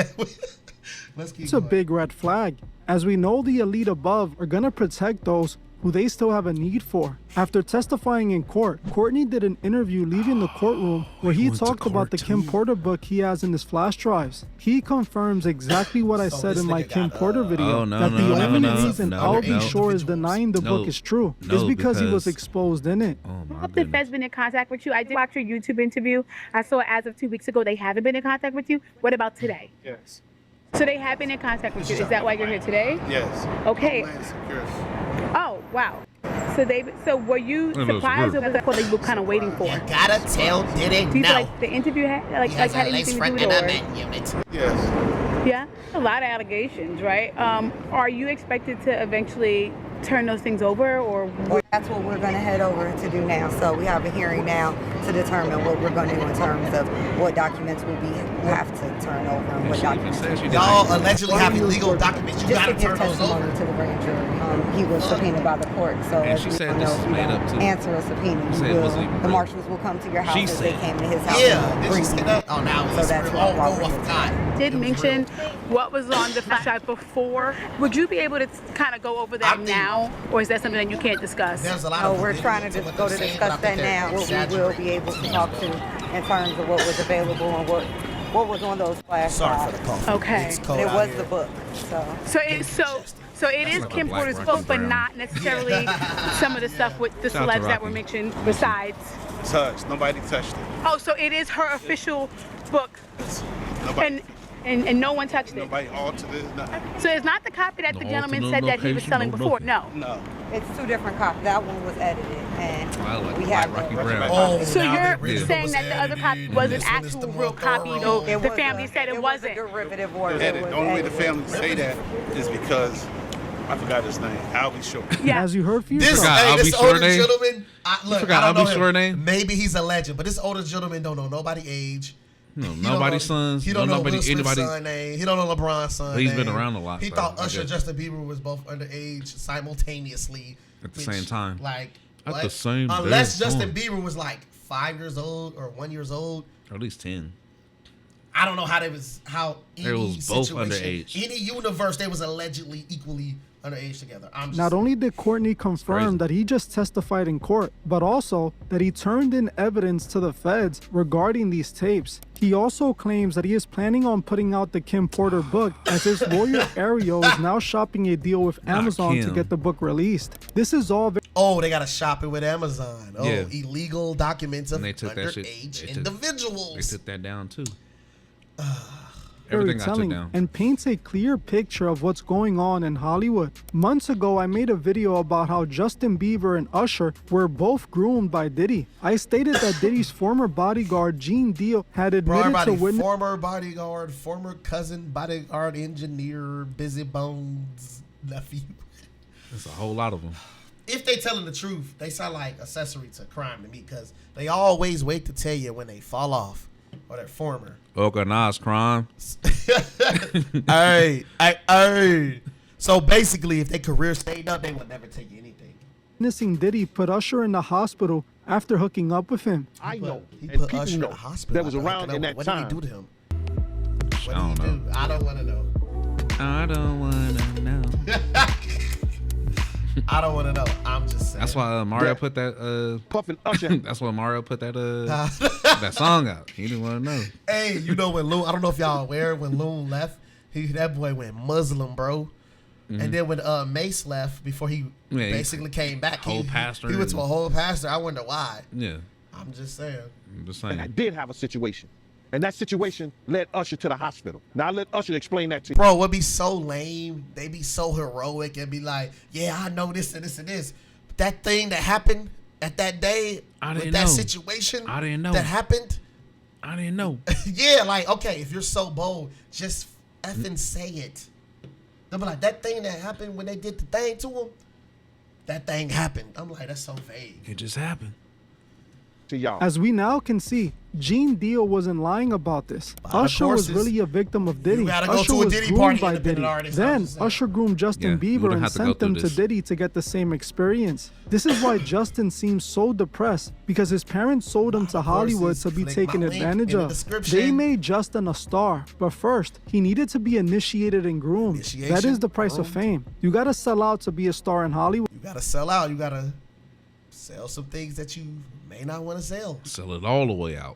Let's keep It's going. a big red flag, as we know the elite above are gonna protect those who they still have a need for. After testifying in court, Courtney did an interview leaving the courtroom where he talked about the Kim Porter book he has in his flash drives. He confirms exactly what I said in my Kim Porter video, that the only reason I'll be sure is denying the book is true is because he was exposed in it. Have the feds been in contact with you? I did watch your YouTube interview. I saw as of 2 weeks ago they haven't been in contact with you. What about today? Yes. So they have been in contact with you. Is that why you're here today? Yes. Okay. Oh, wow. So were you surprised or was that what you were kind of waiting for? You gotta tell Diddy Do you no. feel like the interview had had anything to do with it? Unit. Yes. Yeah, a lot of allegations, right? Are you expected to eventually turn those things over, or that's what we're going to head over to do now. So we have a hearing now to determine what we're going to do in terms of what documents we have to turn over and what documents. Y'all allegedly have illegal documents. You just gotta to give turn those over testimony to the grand jury. He was subpoenaed by the court, so And as she you said know, this is if you made don't up too. answer a subpoena, the marshals will come to your house as they came to his house. Yeah, did she say that? Oh, now So that's what I forgot. did mention what was on the flash drive before? Would you be able to kind of go over that now, or is that something that you can't discuss? There's a lot No, of we're trying to just go to discuss that now. What we will be able to talk to in terms of what was available and what was on those flash drives. Sorry for the call. Okay. It's cold It out was here. the book. So it is Kim Porter's book, but not necessarily some of the stuff with the Shout out to celebs that were Rocky. mentioned besides. Touched. Nobody touched it. Oh, so it is her official book, Nobody. and no one touched it. Nobody altered it. Nothing. So it's not the copy that the No gentleman alternate said that he was location, selling no before. nothing. No. No. It's two different copies. That one was edited, and I like we White have Rocky the Brown. Oh, So now the you're original saying was that the other copy edited, was and an this one is actual the real more copy, thorough. though It the was family said it wasn't. a derivative or The only way the edited. family say that is because I forgot his name. Albie Short. Yeah. As you heard for This, yourself. Forgot this Albie older Short name? gentleman, look, forgot I don't know Albie him. Short name? Maybe he's a legend, but this older gentleman don't know nobody's age. No, He don't nobody's know- sons. He don't know nobody, Will Smith's anybody. son name. He don't know LeBron's son But he's name. been around a lot, He though, thought I Usher, guess. Justin Bieber was both underage simultaneously. At the same time. Like, At what? the same Unless damn Justin time. Bieber was like 5 years old or 1 year old. Or at least 10. I don't know how any They was both situation, underage. any universe, they was allegedly equally underage together. I'm just Not only did Courtney confirm that he just testified in court, but also that he turned in evidence to the feds regarding these tapes. He also claims that he is planning on putting out the Kim Porter book, as his lawyer Ariel is now shopping a deal with Amazon to Kim. get the book released. This is all Oh, they got to shop it with Amazon. Oh, Yeah. illegal documents of And they took that shit. underage They individuals. took that down too. very Everything got took telling down. and paints a clear picture of what's going on in Hollywood. Months ago, I made a video about how Justin Bieber and Usher were both groomed by Diddy. I stated that Diddy's former bodyguard, Gene Deal, had admitted to Everybody, witness. former bodyguard, former cousin, bodyguard, engineer, busy bones, nephew. There's a whole lot of them. If they telling the truth, they sound like accessory to crime to me because they always wait to tell you when they fall off or they're former. Organized crime. Hey. So basically, if their career stayed up, they would never tell you anything. Witnessing Diddy put Usher in the hospital after hooking up with him. I know, He and put people Usher in know the hospital. that was I don't around know. in that what time. What did he do to him? I don't know. I don't want to know. I don't wanna know. I don't want to know. I'm just saying. That's why Mario put that. Puffin Usher. That's why Mario put that that song out. He didn't want to know. Hey, you know when Loon? I don't know if y'all aware when Loon left. That boy went Muslim, bro. And then when Mace left, before he basically came back, whole pastor. He went to a whole pastor. I wonder why. Yeah, I'm just saying. I'm just And I saying. did have a situation. And that situation led Usher to the hospital. Now let Usher explain that to you. Bro, it would be so lame. They be so heroic and be like, yeah, I know this and this and this. But that thing that happened at that day with that situation I didn't know that happened. I didn't know. Yeah, like, okay, if you're so bold, just effing say it. They'll be like, that thing that happened when they did the thing to him, that thing happened. I'm like, that's so vague. It just happened. To y'all. As we now can see, Gene Deal wasn't lying about this. Usher was really a victim of Diddy. Usher was groomed by Diddy. Then Usher groomed Justin Bieber and sent them to Diddy to get the same experience. This is why Justin seems so depressed, because his parents sold him to Hollywood to be taken advantage of. They made Justin a star, but first, he needed to be initiated and groomed. That is the price of fame. You gotta sell out to be a star in Hollywood. You gotta sell out. You gotta sell some things that you may not want to sell. Sell it all the way out.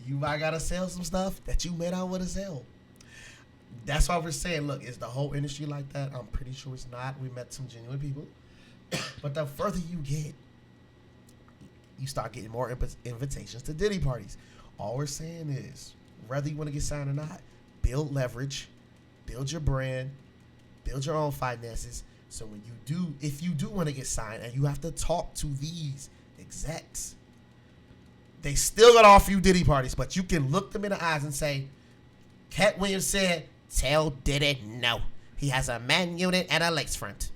You might gotta sell some stuff that you may not want to sell. That's why we're saying, look, is the whole industry like that? I'm pretty sure it's not. We met some genuine people. But the further you get, you start getting more invitations to Diddy parties. All we're saying is, whether you want to get signed or not, build leverage, build your brand, build your own finances. So when you do, if you do want to get signed and you have to talk to these execs, they still gonna offer you Diddy parties, but you can look them in the eyes and say, Cat Williams said, tell Diddy no. He has a man unit and a lakesfront.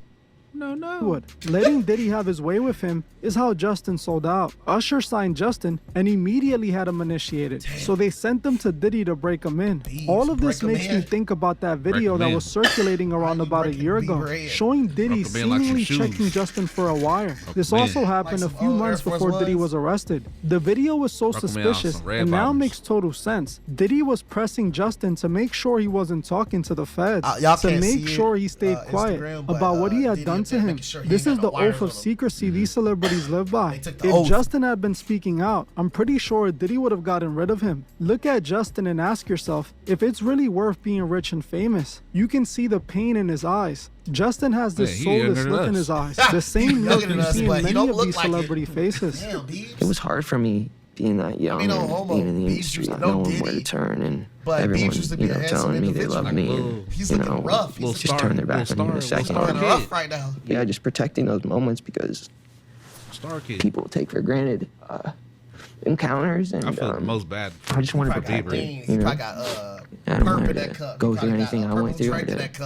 No. Letting Diddy have his way with him is how Justin sold out. Usher signed Justin and immediately had him initiated. So they sent them to Diddy to break him in. All of this makes me think about that video that was circulating around about a year ago, showing Diddy seemingly checking Justin for a wire. This also happened a few months before Diddy was arrested. The video was so suspicious and now makes total sense. Diddy was pressing Justin to make sure he wasn't talking to the feds, to make sure he stayed quiet about what he had done to him. This is the oath of secrecy these celebrities live by. If Justin had been speaking out, I'm pretty sure Diddy would have gotten rid of him. Look at Justin and ask yourself if it's really worth being rich and famous. You can see the pain in his eyes. Justin has this soulless look in his eyes, the same look you see in many of these celebrity faces. It was hard for me being that young and being in the industry, knowing where to turn, and everyone, telling me they love me, and, just turn their back on you in a second. Yeah, just protecting those moments because people take for granted encounters, and I feel the most bad. I just want to protect it. I don't want to go through anything I went through,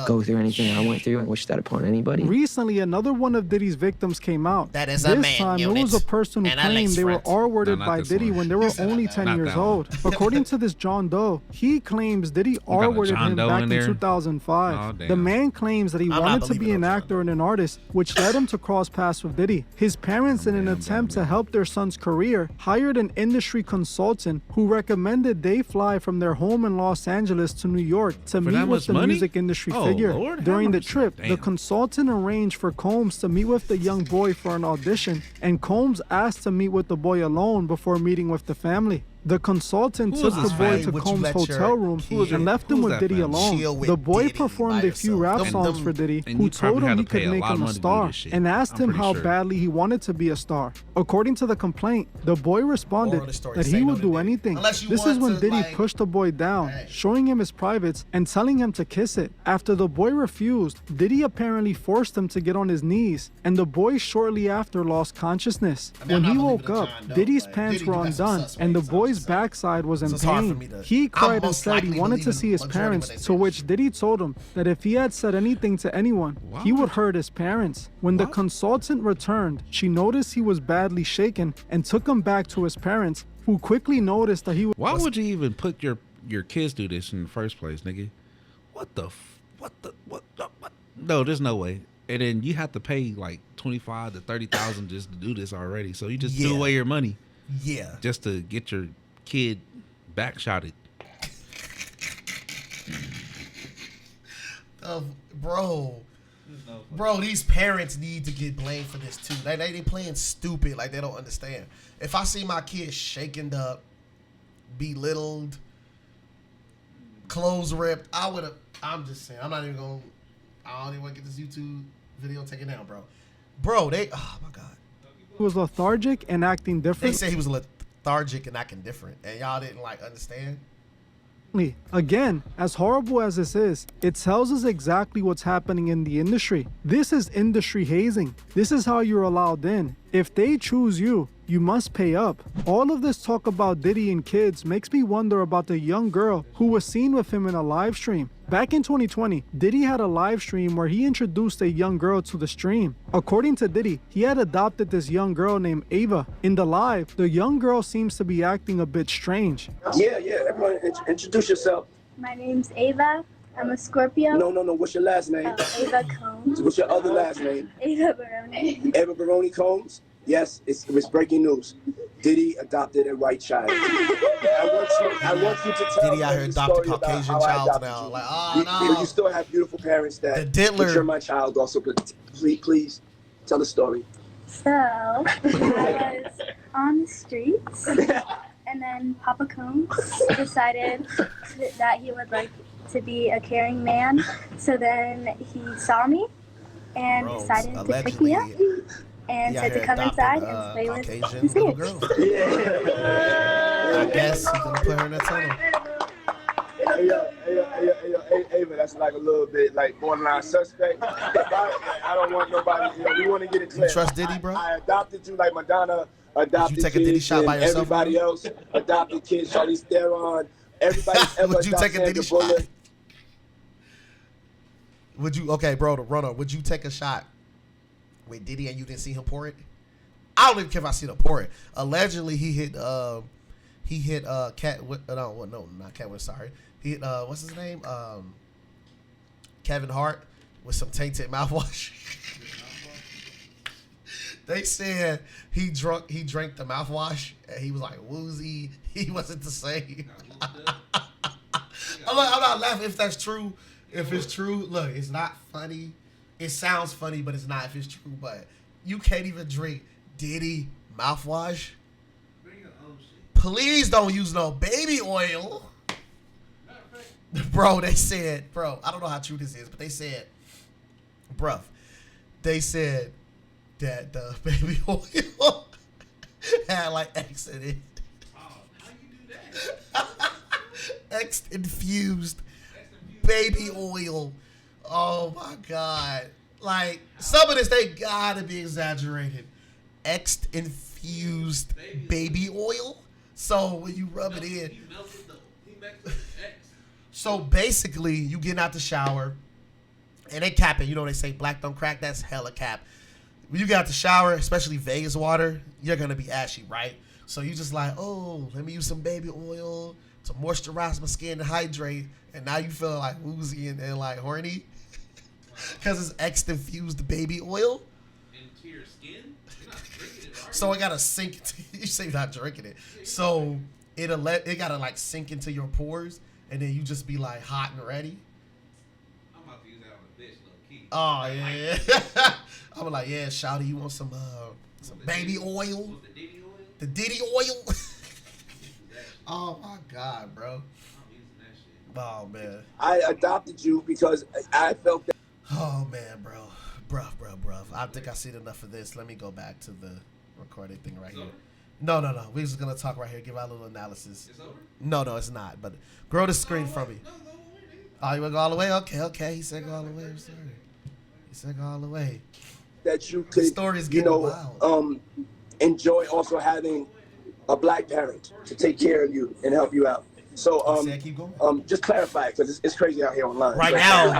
go through anything I went through, and wish that upon anybody. Recently, another one of Diddy's victims came out. That is this time, it was a person who claimed they were R-worded by Diddy when they were only 10 years old. According to this John Doe, he claims Diddy R-worded him back in 2005. The man claims that he wanted to be an actor and an artist, which led him to cross paths with Diddy. His parents, in an attempt to help their son's career, hired an industry consultant who recommended they fly from their home in Los Angeles to New York to meet with the music industry figure. During the trip, the consultant arranged for Combs to meet with the young boy for an audition, and Combs asked to meet with the boy alone before meeting with the family. The consultant took the boy to Combs' hotel room and left him with Diddy alone. The boy performed a few rap songs for Diddy, who told him he could make him a star, and asked him how badly he wanted to be a star. According to the complaint, the boy responded that he would do anything. This is when Diddy pushed the boy down, showing him his privates and telling him to kiss it. After the boy refused, Diddy apparently forced him to get on his knees, and the boy shortly after lost consciousness. When he woke up, Diddy's pants were undone, and the boy's backside was in pain. He cried and said he wanted to see his parents, to which Diddy told him that if he had said anything to anyone, he would hurt his parents. When the consultant returned, she noticed he was badly shaken and took him back to his parents, who quickly noticed that he was... Why would you even put your kids through this in the first place, nigga? What? No, there's no way. And then you have to pay like $25,000 to $30,000 just to do this already. So you just threw away your money. Yeah. Just to get your kid backshotted. Bro, these parents need to get blamed for this too. They playing stupid, like they don't understand. If I see my kid shaken up, belittled, clothes ripped, I'm just saying, I don't even want to get this YouTube video taken down, bro. Oh my God. He was lethargic and acting different. They say he was lethargic and acting different, and y'all didn't like understand. Again, as horrible as this is, it tells us exactly what's happening in the industry. This is industry hazing. This is how you're allowed in. If they choose you, you must pay up. All of this talk about Diddy and kids makes me wonder about the young girl who was seen with him in a live stream. Back in 2020, Diddy had a live stream where he introduced a young girl to the stream. According to Diddy, he had adopted this young girl named Ava. In the live, the young girl seems to be acting a bit strange. Yeah, everyone introduce yourself. My name's Ava. I'm a Scorpio. No. What's your last name? Ava Combs. What's your other last name? Ava Baroni. Ava Baroni Combs? Yes, it's breaking news. Diddy adopted a white child. I want you to tell Diddy out here adopted Caucasian child now. Like, oh no. You still have beautiful parents that the Diddler. You're my child also. Please tell the story. So, I was on the streets, and then Papa Combs decided that he would like to be a caring man. So then he saw me and decided to pick me up. And said to come inside and play with his little girl. I guess he's gonna put her in that tunnel. Hey, Ava, that's like a little bit like borderline suspect. I don't want nobody. We want to get it clear. You trust Diddy, bro? I adopted you like Madonna adopted you take a Diddy shot by yourself? Everybody else adopted kids. Charlize Theron. Everybody's ever would you take a Diddy shot? Would you? Okay, bro, the runner. Would you take a shot with Diddy and you didn't see him pour it? I don't even care if I see him pour it. Allegedly, he hit not Catwood. Sorry, he hit what's his name? Kevin Hart with some tainted mouthwash. They said he drank the mouthwash and he was like woozy. He wasn't the same. I'm not laughing if that's true. If it's true, look, it's not funny. It sounds funny, but it's not if it's true. But you can't even drink Diddy mouthwash. Please don't use no baby oil. Bro, they said, I don't know how true this is, but they said, they said that the baby oil had like X in it. How you do that? X infused baby oil. Oh my God. Like, some of this, they gotta be exaggerated. X infused baby oil. So when you rub it in. So basically, you get out the shower and they cap it. You know, they say black don't crack. That's hella cap. When you get out the shower, especially Vegas water, you're gonna be ashy, right? So you just like, oh, let me use some baby oil to moisturize my skin and hydrate. And now you feel like woozy and like horny. Because it's X-infused baby oil. Into your skin? You're not drinking it, right? So it gotta sink into, you say you're not drinking it. So it gotta like sink into your pores and then you just be like hot and ready. I'm about to use that on a bitch, low key. Oh yeah. I'm like, yeah, shawty, you want some baby oil? The Diddy oil? The Diddy oil? Oh my God, bro. Oh man. I adopted you because I felt that. Oh man, bro. Bruh. I think I seen enough of this. Let me go back to the recording thing right here. No. We're just gonna talk right here, give our little analysis. It's over? No, it's not. But grow the screen from me. Oh, you wanna go all the way? Okay. He said go all the way. I'm sorry. He said go all the way. That you could, wild. Enjoy also having a black parent to take care of you and help you out. So just clarify it because it's crazy out here online. Right now,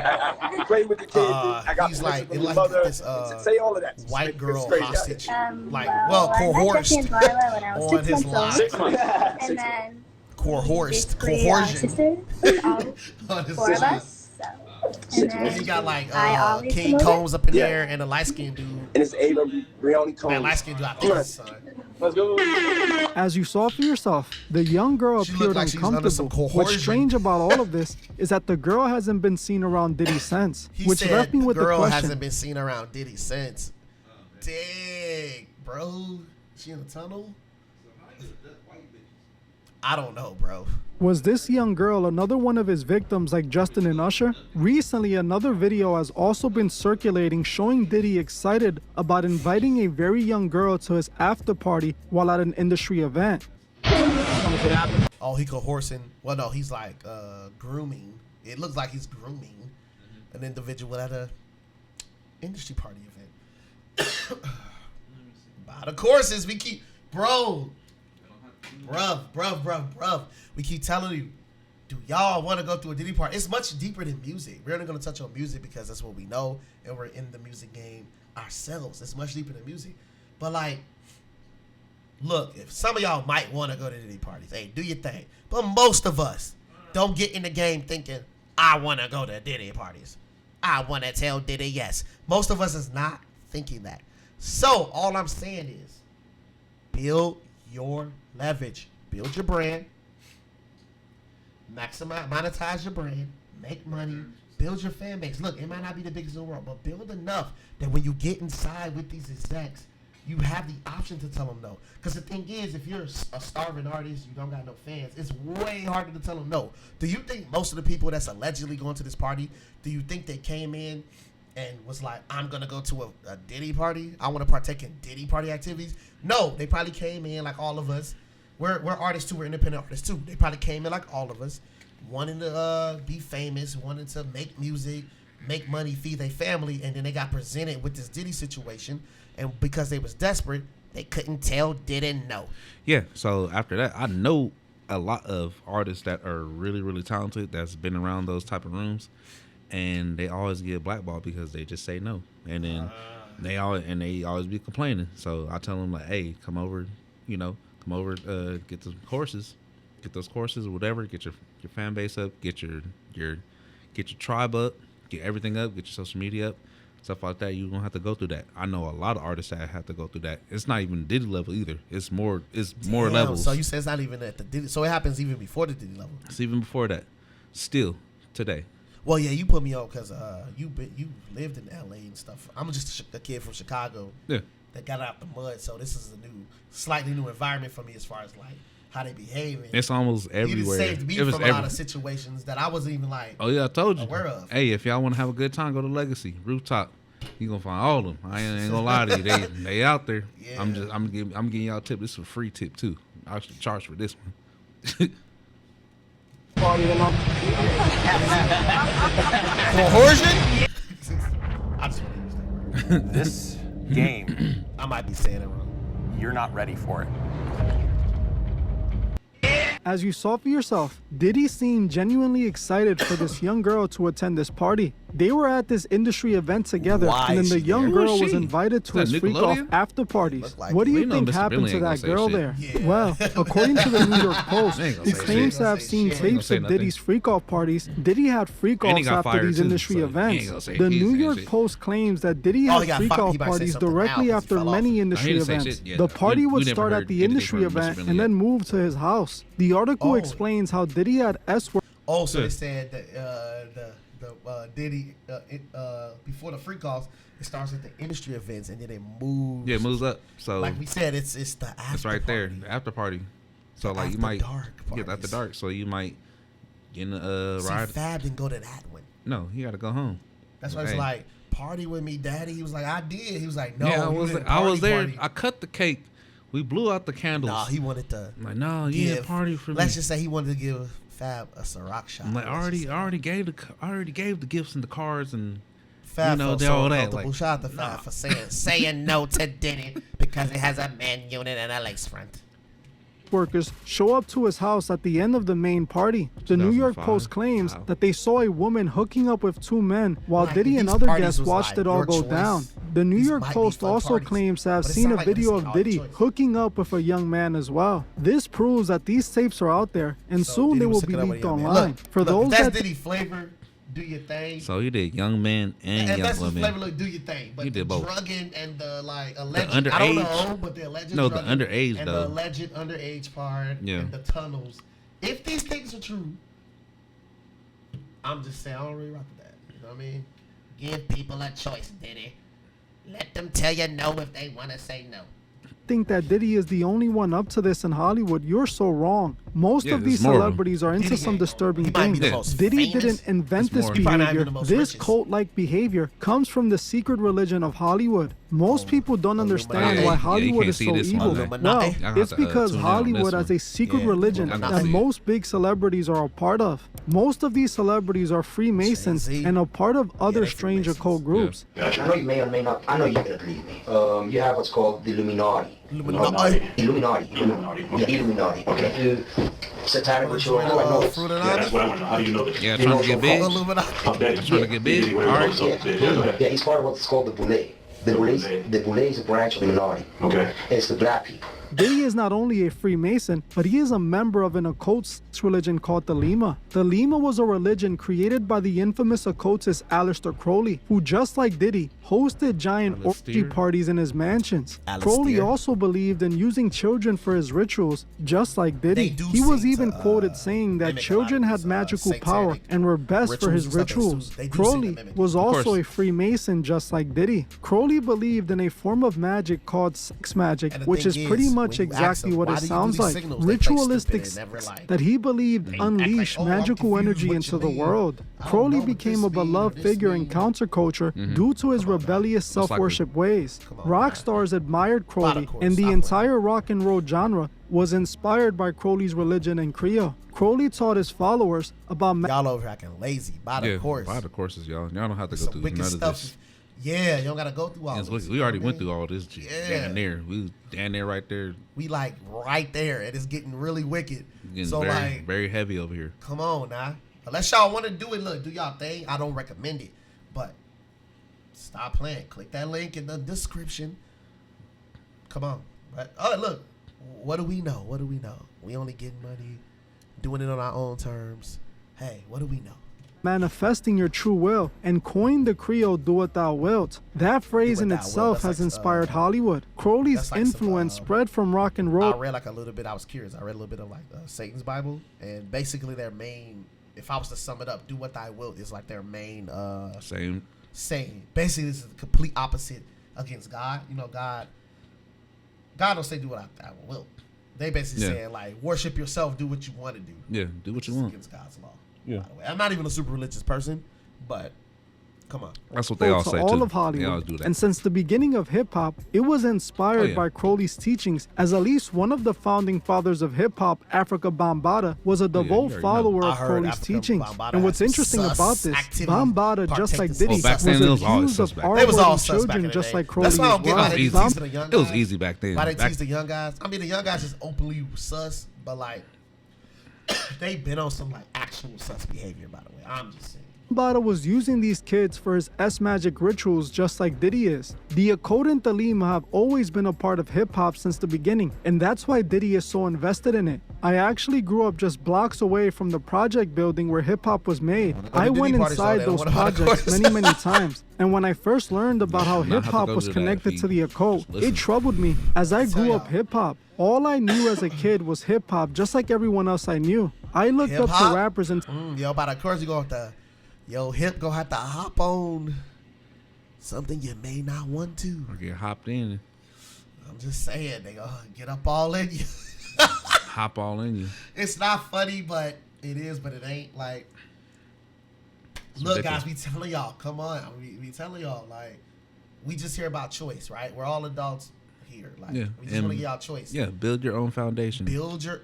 I play with the kids. I got he's like mother. This say all of that. White girl hostage. Coerced on his life. 6 months. And then coerced. Sisters, all 4 of us. And then he got like King Combs up in there and a light skinned dude. And it's Ava Brioni Combs. Man, light skinned dude, I think his son. Let's go. As you saw for yourself, the young girl appeared uncomfortable. What's strange about all of this is that the girl hasn't been seen around Diddy since. Which left me with the question. The girl hasn't been seen around Diddy since. Dang, bro. She in the tunnel? I don't know, bro. Was this young girl another one of his victims like Justin and Usher? Recently, another video has also been circulating showing Diddy excited about inviting a very young girl to his after party while at an industry event. what happened? Oh, he coercing. Well, no, he's like grooming. It looks like he's grooming an individual at a industry party event. By the courses, we keep, bruv. We keep telling you, do y'all want to go through a Diddy party? It's much deeper than music. We're only going to touch on music because that's what we know, and we're in the music game ourselves. It's much deeper than music. But like, look, if some of y'all might want to go to Diddy parties, hey, do your thing. But most of us don't get in the game thinking, I want to go to Diddy parties. I want to tell Diddy yes. Most of us is not thinking that. So all I'm saying is, build your leverage. Build your brand. Monetize your brand. Make money. Build your fan base. Look, it might not be the biggest in the world, but build enough that when you get inside with these execs, you have the option to tell them no. Because the thing is, if you're a starving artist, you don't got no fans, it's way harder to tell them no. Do you think most of the people that's allegedly going to this party, do you think they came in and was like, I'm going to go to a Diddy party? I want to partake in Diddy party activities? No, they probably came in like all of us. We're artists too. We're independent artists too. They probably came in like all of us, wanting to be famous, wanting to make music, make money, feed their family, and then they got presented with this Diddy situation. And because they was desperate, they couldn't tell Diddy no. Yeah, so after that, I know a lot of artists that are really, really talented that's been around those type of rooms, and they always get blackballed because they just say no. And then they always be complaining. So I tell them like, hey, come over, get the courses, get those courses or whatever, get your fan base up, get your tribe up, get everything up, get your social media up. Stuff like that, you don't have to go through that. I know a lot of artists that have to go through that. It's not even Diddy level either. It's more levels. So you say it's not even at the Diddy. So it happens even before the Diddy level. It's even before that. Still today. Well, yeah, you put me on because you lived in LA and stuff. I'm just a kid from Chicago. Yeah. That got out the mud. So this is a slightly new environment for me as far as like how they behave. It's almost everywhere. You saved me from a lot of situations that I wasn't even like. Oh yeah, I told you. Aware of. Hey, if y'all want to have a good time, go to Legacy Rooftop. You gonna find all of them. I ain't gonna lie to you. They out there. Yeah. I'm giving y'all a tip. This is a free tip too. I should charge for this one. Coercion? I just want to use that word. This game, I might be saying it wrong. You're not ready for it. As you saw for yourself, Diddy seemed genuinely excited for this young girl to attend this party. They were at this industry event together, and then the young girl was invited to his freak-off after parties. What do you think happened to that girl there? Yeah. Well, according to the New York Post, who claims to have seen tapes of Diddy's freak-off parties, Diddy had freak-offs after these industry events. The New York Post claims that Diddy had freak-off parties directly after many industry events. The party would start at the industry event and then move to his house. The article explains how Diddy had S-word. Oh, so they said that Diddy before the freak offs, it starts at the industry events and then it moves. Yeah, it moves up. So like we said, it's the after. It's right there, party. the after party. So like you might get after dark. So you might get in a ride. Fab didn't go to that one. No, he got to go home. That's why it's like party with me, daddy. He was like, I did. He was like, no, yeah, I was there. Party. I cut the cake. We blew out the candles. Nah, he wanted to. I'm like, no, you didn't party for me. Let's just say he wanted to give Fab a Ciroc shot. I'm like, I already gave the gifts and the cards and Fab, all that. Like, shout out to Fab for saying no to Diddy because it has a man unit and a lace front. Workers show up to his house at the end of the main party. The New York Post claims that they saw a woman hooking up with two men while Diddy and other guests watched it all go down. The New York Post also claims to have seen a video of Diddy hooking up with a young man as well. This proves that these tapes are out there, and soon they will be leaked online. For those that's Diddy flavor, do your thing. So you did young men and young women. Flavor, look, do your thing. But you did both. Drugging and the alleged, the underage, I don't know, but the alleged no, the underage and though. the alleged underage part and the tunnels. If these things are true, I'm just saying I don't really rock with that. You know what I mean? Give people a choice, Diddy. Let them tell you no if they want to say no. Think that Diddy is the only one up to this in Hollywood, you're so wrong. Most of these celebrities are into some disturbing things. Diddy didn't invent this behavior. This cult-like behavior comes from the secret religion of Hollywood. Most people don't understand why Hollywood is so evil. Well, it's because Hollywood has a secret religion that most big celebrities are a part of. Most of these celebrities are Freemasons and a part of other strange occult groups. I know you may or may not, I know you can believe me. You have what's called the Illuminati. Illuminati. Okay. Satanic ritual. I know. Yeah, that's what I want to know. How do you know this? Yeah, trying to get big. Trying to get big. All right. Yeah, he's part of what's called the Boule. The Boule is a branch of the Illuminati. Okay. It's the black people. Diddy is not only a Freemason, but he is a member of an occult religion called the Lima. The Lima was a religion created by the infamous occultist Aleister Crowley, who, just like Diddy, hosted giant orgy parties in his mansions. Crowley also believed in using children for his rituals, just like Diddy. He was even quoted saying that children had magical power and were best for his rituals. Crowley was also a Freemason, just like Diddy. Crowley believed in a form of magic called sex magic, which is pretty much exactly what it sounds like. Ritualistic sex that he believed unleashed magical energy into the world. Crowley became a beloved figure in counterculture due to his rebellious self-worship ways. Rock stars admired Crowley, and the entire rock and roll genre was inspired by Crowley's religion and creed. Crowley taught his followers about y'all over acting lazy. Buy the course. Buy the courses, y'all. Y'all don't have to go through none of this. Yeah, you don't gotta go through all this. We already went through all this. Down there. We was down there right there. We like right there, and it's getting really wicked. So very heavy over here. Come on now. Unless y'all want to do it, look, do y'all thing. I don't recommend it. But stop playing. Click that link in the description. Come on. But look, what do we know? What do we know? We only getting money, doing it on our own terms. Hey, what do we know? Manifesting your true will, and coined the Creole "do what thou wilt." That phrase in itself has inspired Hollywood. Crowley's influence spread from rock and roll. I read like a little bit. I was curious. I read a little bit of like Satan's Bible, and basically their main, if I was to sum it up, "do what thy wilt" is like their main saying. Basically, this is the complete opposite against God. You know, God don't say "do what I will." They basically saying like worship yourself, do what you want to do. Yeah, do what you want. Against God's law. Yeah. I'm not even a super religious person, but come on. That's what they all say all too. Of Hollywood. They all do that. And since the beginning of hip hop, it was inspired by Crowley's teachings, as at least one of the founding fathers of hip hop, Africa Bambaataa, was a devout follower of Crowley's teachings. And what's interesting about this, Bambaataa, just like Diddy, was accused of R-wording children, just like Crowley. That's why I don't get why they tease the young guys. It was easy back then. Why they tease the young guys? I mean, the young guys is openly sus, but like they've been on some like actual sus behavior, by the way. I'm just saying. Bambaataa was using these kids for his S-magic rituals just like Diddy is. The occult and Thelema have always been a part of hip-hop since the beginning, and that's why Diddy is so invested in it. I actually grew up just blocks away from the project building where hip-hop was made. I went inside those projects many times, and when I first learned about how hip-hop was connected to the occult, it troubled me. As I grew up hip-hop, all I knew as a kid was hip-hop, just like everyone else I knew. I looked up to rappers and... Yo, but of course you gonna have to... Yo, hip gonna have to hop on something you may not want to. Or get hopped in. I'm just saying, they gonna get up all in you. Hop all in you. It's not funny, but it is, but it ain't. Like, look, guys, we telling y'all, come on. We telling y'all, like, we just hear about choice, right? We're all adults here. Like, we just want to get y'all choice. Yeah, build your own foundation. Build your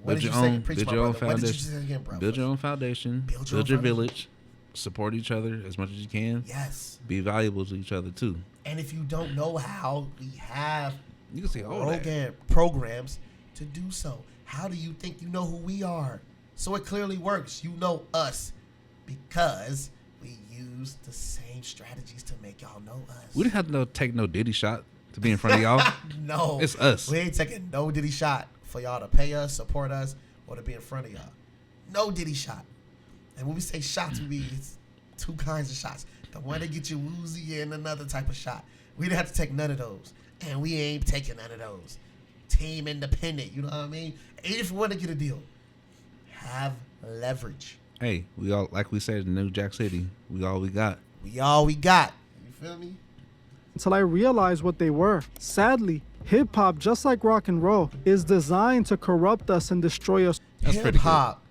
own foundation. Build your own foundation. Build your village. Support each other as much as you can. Yes. Be valuable to each other too. And if you don't know how, we have you can say programs to do so. How do you think you know who we are? So it clearly works. You know us because we use the same strategies to make y'all know us. We didn't have to take no Diddy shot to be in front of y'all. No. It's us. We ain't taking no Diddy shot for y'all to pay us, support us, or to be in front of y'all. No Diddy shot. And when we say shots, we mean it's two kinds of shots. The one that get you woozy and another type of shot. We didn't have to take none of those. And we ain't taking none of those. Team independent, you know what I mean? And if you want to get a deal, have leverage. Hey, we all, like we said in New Jack City, we all we got. We all we got. You feel me? Until I realized what they were. Sadly, hip-hop, just like rock and roll, is designed to corrupt us and destroy us. That's pretty hip-hop.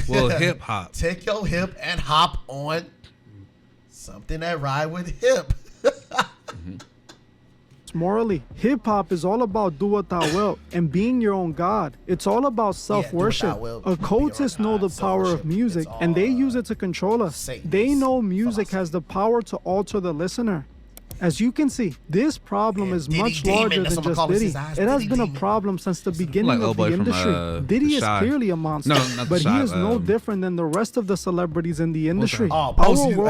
Well, hip-hop. Take your hip and hop on something that ride with hip. Morally, hip-hop is all about do what thou wilt and being your own God. It's all about self-worship. Occultists know the power of music, and they use it to control us. They know music has the power to alter the listener. As you can see, this problem is much larger than just Diddy. It has been a problem since the beginning of the industry. Diddy is clearly a monster, but he is no different than the rest of the celebrities in the industry. Oh, Poston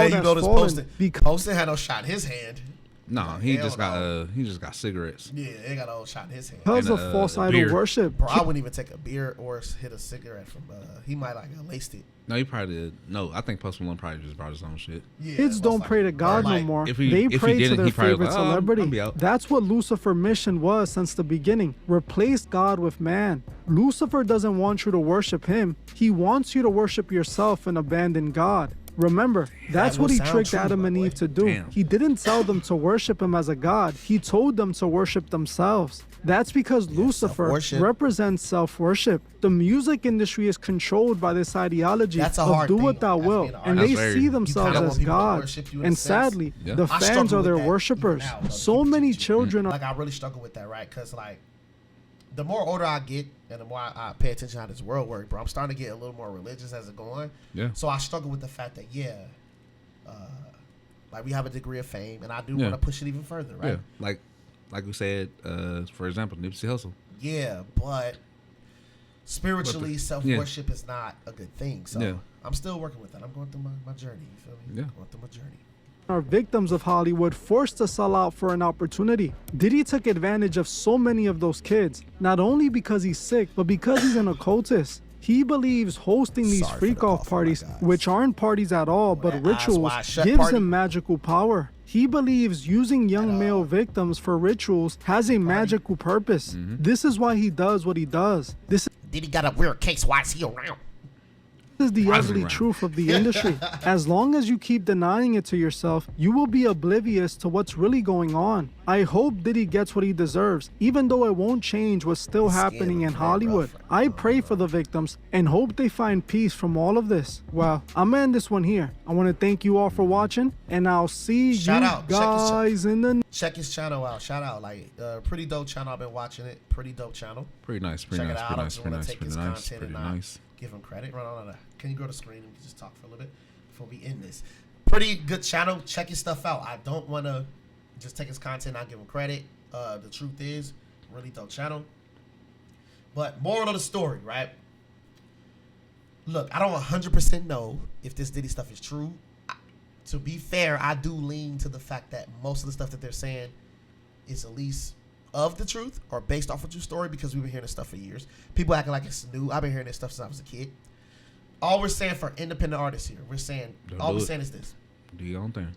had no shot in his hand. No, he just got cigarettes. Yeah, he got a whole shot in his hand. Because of false idol worship. Bro, I wouldn't even take a beer or hit a cigarette from. He might like have laced it. No, he probably did. No, I think Post Malone probably just brought his own shit. Yeah, kids don't pray to God no more. They pray to their favorite celebrity. That's what Lucifer's mission was since the beginning. Replace God with man. Lucifer doesn't want you to worship him. He wants you to worship yourself and abandon God. Remember, that's what he tricked Adam and Eve to do. Damn. He didn't tell them to worship him as a god. He told them to worship themselves. That's because Lucifer represents self-worship. The music industry is controlled by this ideology of do what thou wilt, and they see themselves as gods. And sadly, the fans are their worshipers. So many children are... Like, I really struggle with that, right? Because, like, the more older I get and the more I pay attention to how this world works, bro, I'm starting to get a little more religious as it goes on. Yeah. So I struggle with the fact that, like we have a degree of fame, and I do want to push it even further, right? Yeah. Like we said, for example, Nipsey Hussle. Yeah, but spiritually, self-worship is not a good thing. So I'm still working with that. I'm going through my journey. You feel me? Yeah. Going through my journey. Are victims of Hollywood forced to sell out for an opportunity. Diddy took advantage of so many of those kids, not only because he's sick, but because he's an occultist. He believes hosting these freak-off parties, which aren't parties at all, but rituals, gives him magical power. He believes using young male victims for rituals has a magical purpose. This is why he does what he does. Diddy got a weird case. Why is he around? This is the ugly truth of the industry. As long as you keep denying it to yourself, you will be oblivious to what's really going on. I hope Diddy gets what he deserves, even though it won't change what's still happening in Hollywood. I pray for the victims and hope they find peace from all of this. Well, I'm gonna end this one here. I want to thank you all for watching, and I'll see you guys in the... Check his channel out. Shout out. Like, pretty dope channel. I've been watching it. Pretty dope channel. Pretty nice. Check it out. I just want to take his content and give him credit. Can you go to the screen and we just talk for a little bit before we end this? Pretty good channel. Check his stuff out. I don't want to just take his content and not give him credit. The truth is, really dope channel. But moral of the story, right? Look, I don't 100% know if this Diddy stuff is true. To be fair, I do lean to the fact that most of the stuff that they're saying is at least of the truth or based off a true story, because we've been hearing this stuff for years. People acting like it's new. I've been hearing this stuff since I was a kid. All we're saying for independent artists here, we're saying is this. Do your own thing.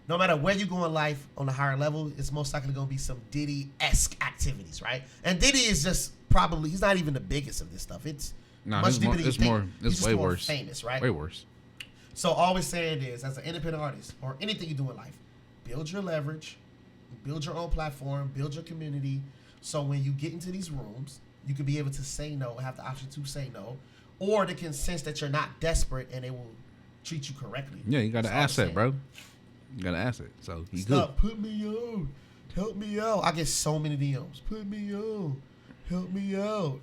No matter where you go in life on a higher level, it's most likely going to be some Diddy-esque activities, right? And Diddy is just probably, he's not even the biggest of this stuff. It's much deeper than you think. It's way worse. Famous, right? Way worse. So all we're saying is, as an independent artist or anything you do in life, build your leverage, build your own platform, build your community. So when you get into these rooms, you can be able to say no, have the option to say no, or they can sense that you're not desperate and they will treat you correctly. Yeah, you got an asset, bro. You got an asset. So he good. Put me on. Help me out. I get so many DMs. Put me on. Help me out.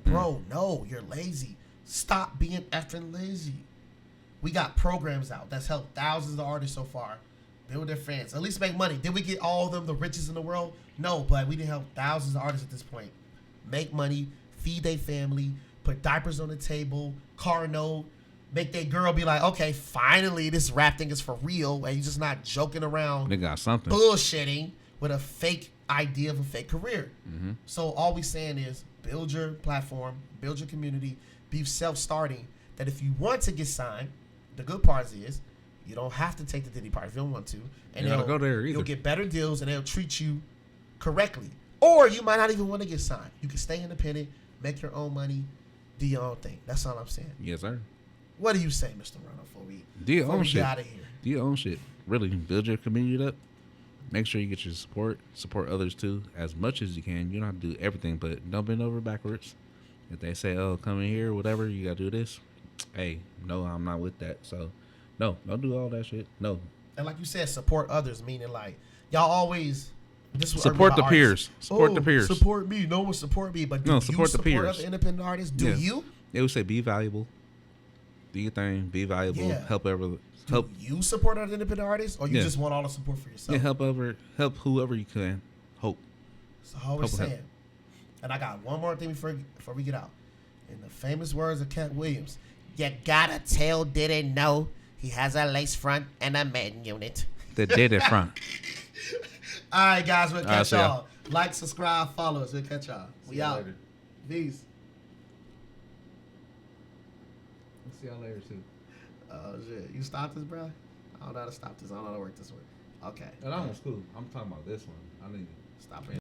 Bro, no, you're lazy. Stop being effing lazy. We got programs out that's helped thousands of artists so far build their fans, at least make money. Did we get all of them the richest in the world? No, but we didn't help thousands of artists at this point make money, feed their family, put diapers on the table, car note, make their girl be like, okay, finally this rap thing is for real, and you're just not joking around. They got something. Bullshitting with a fake idea of a fake career. So all we saying is build your platform, build your community, be self-starting, that if you want to get signed, the good part is you don't have to take the Diddy part if you don't want to. And you'll get better deals and they'll treat you correctly. Or you might not even want to get signed. You can stay independent, make your own money, do your own thing. That's all I'm saying. Yes, sir. What do you say, Mr. Ronald, before we get out of here? Do your own shit. Really, build your community up. Make sure you get your support. Support others too, as much as you can. You don't have to do everything, but don't bend over backwards. If they say, "Oh, come in here," whatever, you gotta do this. Hey, no, I'm not with that. So, no, don't do all that shit. No. And like you said, support others, meaning like y'all always support the peers. Support the peers. Support me. No one support me, but do support the peers. Other independent artists? Do you? They would say be valuable. Do your thing. Be valuable. Yeah. Help. You support other independent artists, or you just want all the support for yourself? Yeah, help whoever you can. Hope. That's all we're saying. And I got one more thing before we get out. In the famous words of Kent Williams, you gotta tell Diddy no. He has a lace front and a maiden unit. The Diddy front. All right, guys, we'll catch y'all. Like, subscribe, follow us. We'll catch y'all. We out. Later. Peace. We'll see y'all later, too. Oh, shit. You stopped this, bro? I don't know how to stop this. I don't know how to work this one. Okay. That one's cool. I'm talking about this one. I need to stop it.